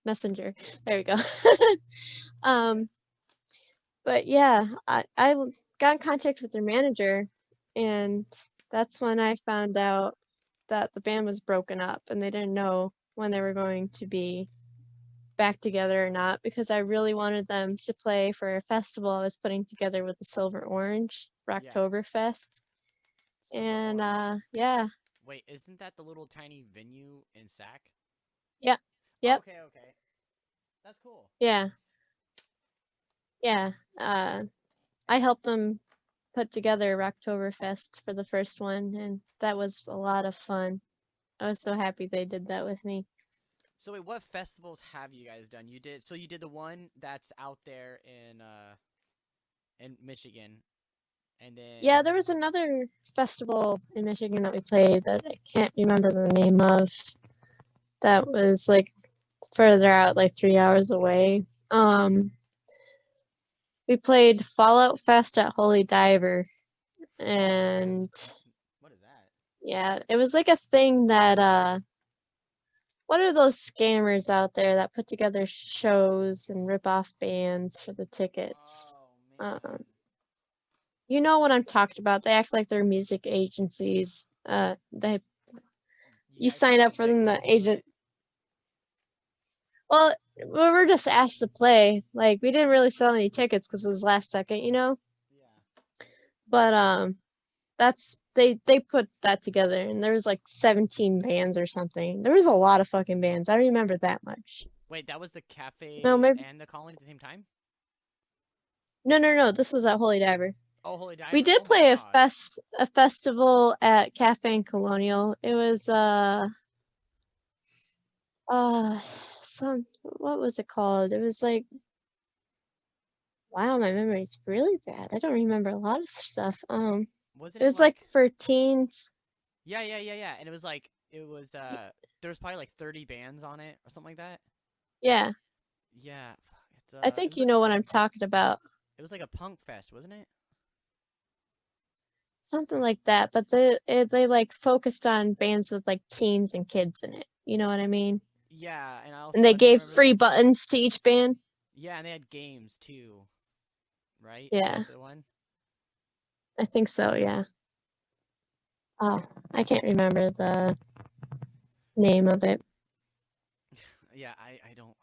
Messenger. There we go. But yeah, I got in contact with their manager, and that's when I found out that the band was broken up and they didn't know when they were going to be back together or not, because I really wanted them to play for a festival I was putting together with the Silver Orange, Rocktoberfest. And yeah. Wait, isn't that the little tiny venue in Sac? Yep. Yep. Okay, okay. That's cool. Yeah. Yeah. I helped them put together Rocktoberfest for the first one, and that was a lot of fun. I was so happy they did that with me. So wait, what festivals have you guys done? You did the one that's out there in Michigan, and then Yeah, there was another festival in Michigan that we played that I can't remember the name of. That was like further out, like 3 hours away. We played Fallout Fest at Holy Diver, and what is that? yeah, it was like a thing that what are those scammers out there that put together shows and rip off bands for the tickets? Oh man. You know what I'm talking about. They act like they're music agencies. You sign up for them, the agent. Well, we were just asked to play. Like, we didn't really sell any tickets because it was last second, you know? Yeah. But that's they put that together, and there was like 17 bands or something. There was a lot of fucking bands. I remember that much. Wait, that was the cafe No, maybe and the colony at the same time? no. This was at Holy Diver. Oh, Holy Diver. We did Oh my play god. a festival at Cafe and Colonial. It was what was it called? It was like, wow, my memory's really bad. I don't remember a lot of stuff. Wasn't It it was like like? for teens. Yeah. And it was like there was probably like 30 bands on it or something like that. Yeah, Yeah. I It think was you know what I'm talking about. it was like a punk fest, wasn't it? Something like that, but they like focused on bands with like teens and kids in it. You know what I mean? Yeah, and And they I think I gave remember. free buttons to each band. Yeah, and they had games too, right? Is Yeah, that the one? I think so. Yeah. Oh, I can't remember the name of it. Yeah, I don't.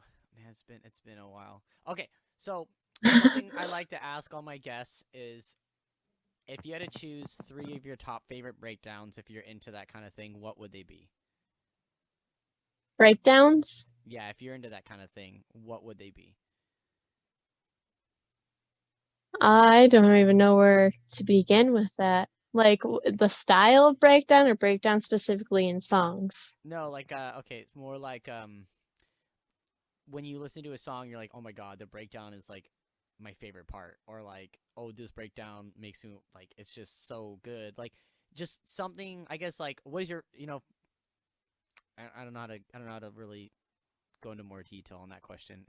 Man, it's been a while. Okay, so something I like to ask all my guests is, if you had to choose three of your top favorite breakdowns, if you're into that kind of thing, what would they be? Breakdowns. Yeah, if you're into that kind of thing, what would they be? I don't even know where to begin with that. Like the style of breakdown or breakdown specifically in songs? No, like okay, it's more like when you listen to a song, you're like, oh my god, the breakdown is like my favorite part, or like, oh, this breakdown makes me like it's just so good, like just something. I guess like, what is your, I don't know how to really go into more detail on that question.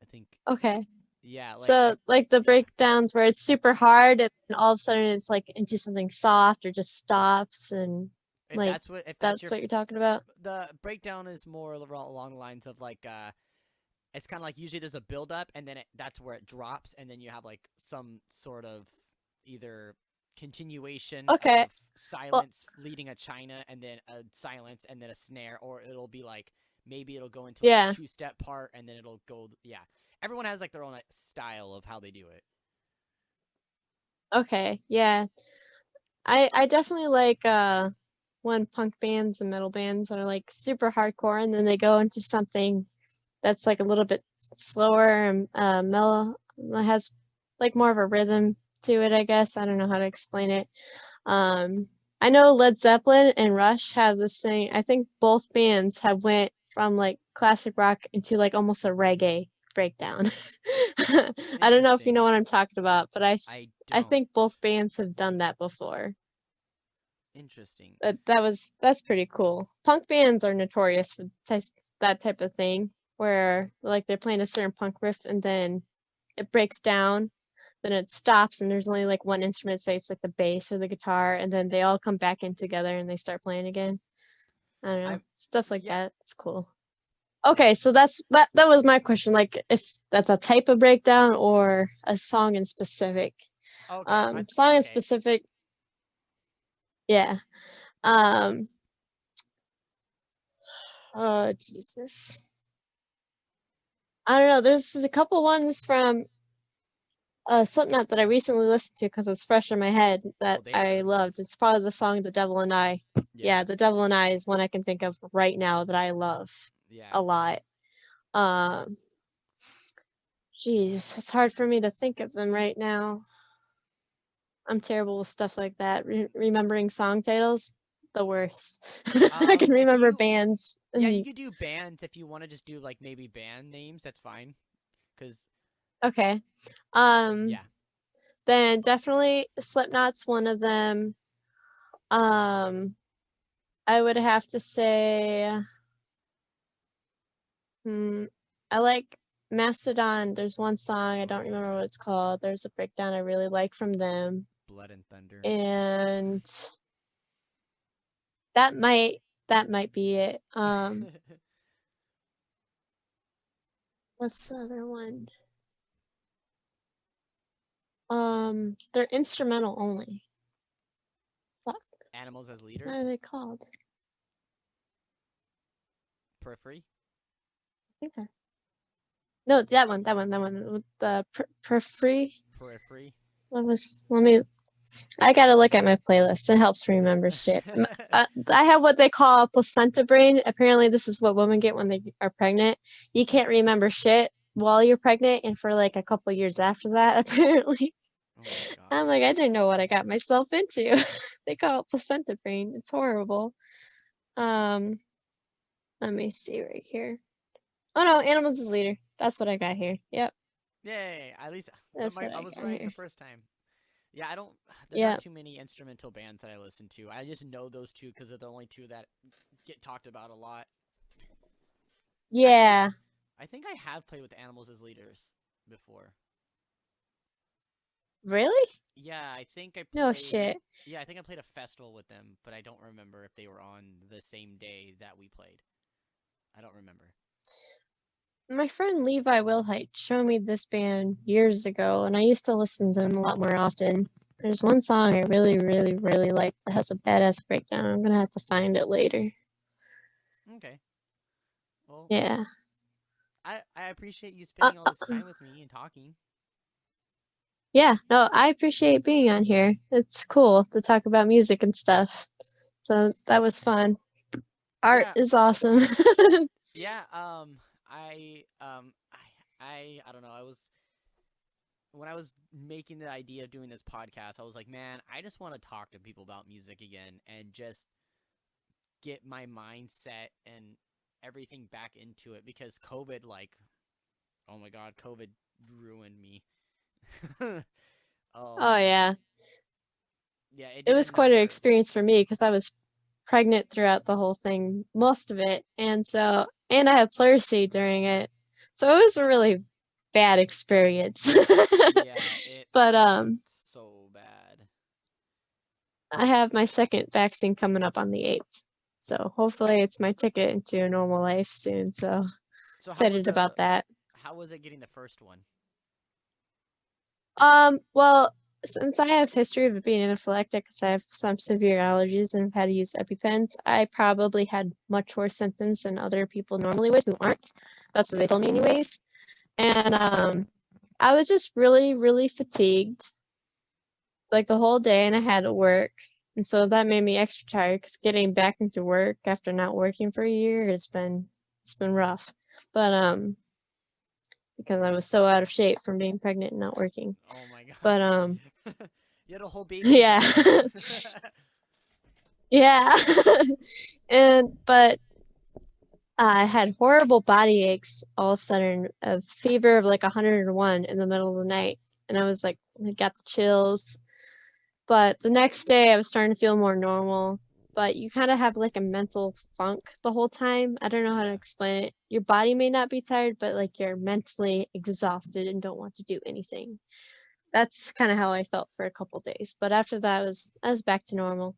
I think, Okay. yeah, like So like the yeah. breakdowns where it's super hard and then all of a sudden it's like into something soft or just stops and like If that's that's your what you're talking about? the breakdown is more along the lines of like it's kind of like usually there's a build up and then that's where it drops and then you have like some sort of either continuation Okay. of Well, silence leading a china and then a silence and then a snare, or it'll be like maybe it'll go into like a yeah. two-step part and then it'll go, yeah. Everyone has like their own style of how they do it. Okay. Yeah. I definitely like when punk bands and metal bands are like super hardcore and then they go into something that's like a little bit slower and mellow, that has like more of a rhythm to it, I guess. I don't know how to explain it. Um, I know Led Zeppelin and Rush have this thing. I think both bands have went from like classic rock into like almost a reggae breakdown. I don't know if you Interesting. know what I'm talking about, but I I don't. think both bands have done that before. Interesting. That's pretty cool. Punk bands are notorious for that type of thing, where like they're playing a certain punk riff and then it breaks down, then it stops and there's only like one instrument, say it's like the bass or the guitar, and then they all come back in together and they start playing again. I don't know. I'm Stuff like Yeah. that. It's cool. Okay, so that was my question, like if that's a type of breakdown or a song in specific. Okay. Song in Okay. specific, yeah. Um oh Jesus. I don't know. There's a couple ones from Slipknot that I recently listened to because it's fresh in my head Oh, that they are I good loved. ones. It's probably the song "The Devil and I." Yeah. Yeah, "The Devil and I" is one I can think of right now that I love Yeah. a lot. Um, Geez, it's hard for me to think of them right now. I'm terrible with stuff like that. Remembering song titles, the worst. I can If remember you bands Yeah, you and could do bands if you want to just do like maybe band names, that's fine. Cuz okay. Um, yeah. then definitely Slipknot's one of them. Um, I would have to say, hmm, I like Mastodon. There's one song, I don't Oh remember what yeah. it's called. There's a breakdown I really like from them. Blood and Thunder. And that might that might be it. What's the other one? They're instrumental only. Fuck, Animals as what are Leaders. they called? Periphery. I think that. No, that one. The Periphery. Periphery. What was? Let me. I gotta look at my playlist. It helps me remember shit. I have what they call placenta brain. Apparently, this is what women get when they are pregnant. You can't remember shit while you're pregnant, and for like a couple years after that, apparently. Oh my I'm gosh. like, I didn't know what I got myself into. They call it placenta brain. It's horrible. Um, Let me see right here. Oh no, animals is leader. That's what I got here. Yep, Yay! At least that's what I I was got right the here. first time. Yeah, I don't. There's not Yep. too many instrumental bands that I listen to. I just know those two because they're the only two that get talked about a lot. Actually, Yeah. I think I have played with Animals as Leaders before. Really? Yeah, I think I No played. shit. Yeah, I think I played a festival with them, but I don't remember if they were on the same day that we played. I don't remember. My friend Levi Wilhite showed me this band years ago, and I used to listen to them a lot more often. There's one song I really, really, really like that has a badass breakdown. I'm gonna have to find it later. Okay. Well, Yeah. I appreciate you Uh, spending all uh, this time with me and talking. yeah, no, I appreciate being on here. It's cool to talk about music and stuff. So that was fun. Art Yeah, is awesome. yeah. I don't know. I was making the idea of doing this podcast, I was like, man, I just want to talk to people about music again and just get my mindset and everything back into it because COVID, like, oh my God, COVID ruined me. Oh Oh man, yeah. it It did a was quite an number. experience for me because I was pregnant throughout the whole thing, most of it, and I had pleurisy during it, so it was a really bad experience. Yeah, it But sucked so bad. I have my second vaccine coming up on the 8th, so hopefully it's my ticket into a normal life soon. So So excited about that. how was it getting the first one? Well, since I have history of being anaphylactic, because I have some severe allergies and have had to use EpiPens, I probably had much worse symptoms than other people normally would who aren't. That's what they told me anyways. And I was just really, really fatigued, like the whole day, and I had to work. And so that made me extra tired because getting back into work after not working for a year it's been rough. But because I was so out of shape from being pregnant and not working. Oh my God. But You had a whole baby on yeah. top of that. Yeah. But I had horrible body aches all of a sudden, a fever of like 101 in the middle of the night. And I was like, I got the chills. But the next day I was starting to feel more normal. But you kind of have like a mental funk the whole time. I don't know how to Yeah, explain it. Your body may not be tired, but like you're mentally exhausted and don't want to do anything. That's kind of how I felt for a couple days. But after that, I was back to normal.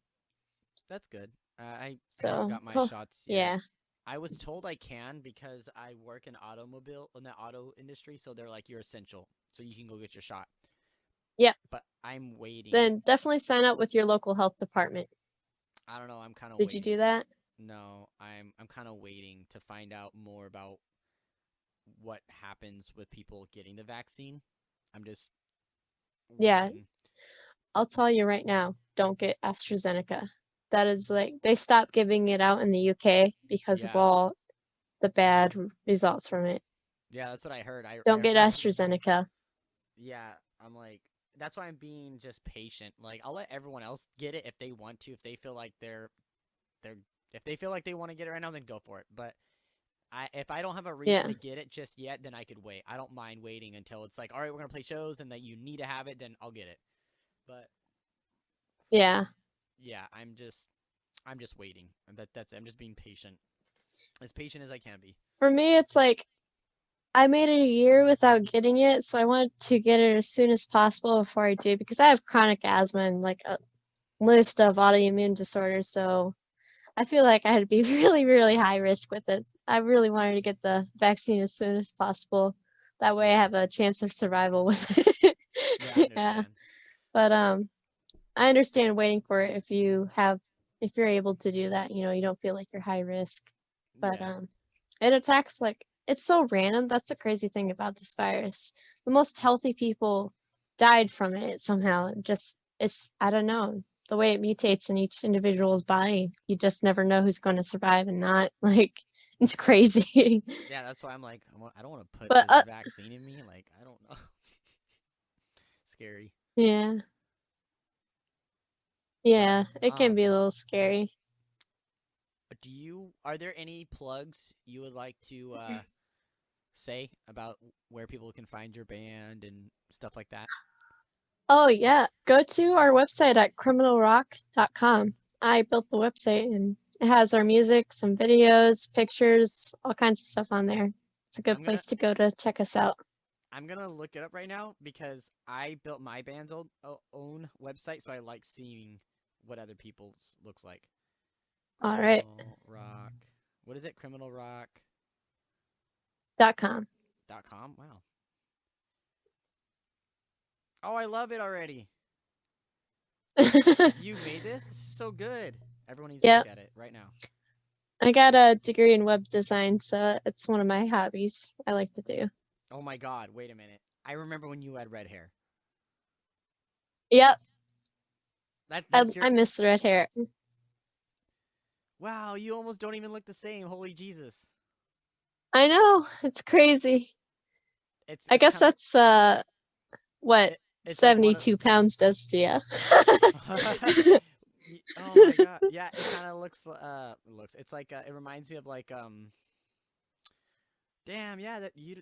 that's good. I haven't So, got my oh, shots yet. yeah. I was told I can because I work in the auto industry, so they're like you're essential, so you can go get your shot. Yep. But I'm waiting. Then definitely sign up with your local health department. I don't know. I'm kind of Did you do waiting. that? No, I'm kind of waiting to find out more about what happens with people getting the vaccine. I'm just Yeah, waiting. I'll tell you right now, don't get AstraZeneca. That is like they stopped giving it out in the UK because of Yeah, all the bad results from it. yeah, that's what I heard. Don't get That's AstraZeneca. yeah. I'm like that's why I'm being just patient. Like I'll let everyone else get it if they want to, if they feel like they're if they feel like they want to get it right now, then go for it. But if I don't have a reason Yeah. to get it just yet, then I could wait. I don't mind waiting until it's like, all right, we're gonna play shows, and that you need to have it, then I'll get it. But Yeah. yeah, I'm just waiting. I'm just being patient as I can be. For me, it's like I made it a year without getting it, so I wanted to get it as soon as possible before I do because I have chronic asthma and like a list of autoimmune disorders, so I feel like I had to be really, really high risk with it. I really wanted to get the vaccine as soon as possible. That way I Yeah, have a chance of survival with it. yeah, I Yeah. understand. But I understand waiting for it if you're able to do that, you don't feel like you're high risk. But Yeah, it attacks like it's so random. That's the crazy thing about this virus. The most healthy people died from it somehow. Just it's I don't know. The way it mutates in each individual's body, you just never know who's going to survive and not. Like it's crazy. yeah. That's why I'm like, I don't want to put But this vaccine in me. Like, I don't know. Scary. yeah. But Yeah, it can be a little scary. are there any plugs you would like to say about where people can find your band and stuff like that? Oh yeah, go to our website at criminalrock.com. I built the website and it has our music, some videos, pictures, all kinds of stuff on there. It's a good I'm gonna place to go to check us out. I'm gonna look it up right now because I built my band's own website, so I like seeing what other people's looks like. All right. Criminal Rock. What is it? CriminalRock.com. .com. Wow. Oh, I love it already. You made this? This is so good. Everyone needs to Yep. look at it right now. I got a degree in web design, so it's one of my hobbies I like to do. Oh my God! Wait a minute. I remember when you had red hair. Yep. That's your. I miss the red hair. Wow, you almost don't even look the same. Holy Jesus! I know. It's crazy. It's I it's guess kind of that's what It's like one of 72 pounds does to you. Oh my god. Yeah, it kind of looks it's like it reminds me of like damn, yeah, that you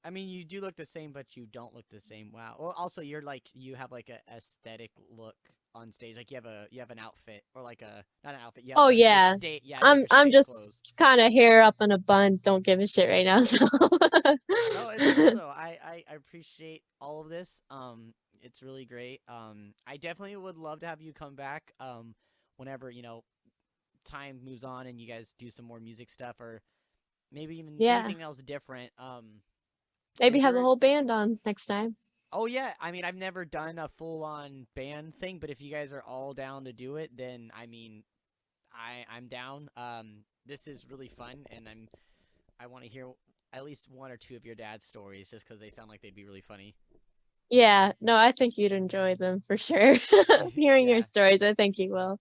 I mean, you do look the same, but you don't look the same. Wow. Well, also you're like you have like a aesthetic look on stage. Like you have an outfit or like a not an outfit. You have Oh a your yeah. state. Yeah, you have your I'm stage just clothes. kind of hair up in a bun, don't give a shit right now, so No, it's cool though. I appreciate all of this. It's really great. I definitely would love to have you come back. Whenever time moves on and you guys do some more music stuff or maybe even yeah. anything else different. Maybe Is have the there whole band on next time. Oh yeah, I mean I've never done a full-on band thing, but if you guys are all down to do it, then I mean I'm down. This is really fun, and I want to hear at least one or two of your dad's stories, just because they sound like they'd be really funny. Yeah, no, I think you'd enjoy them for sure. Hearing your Yeah, stories, I think you will.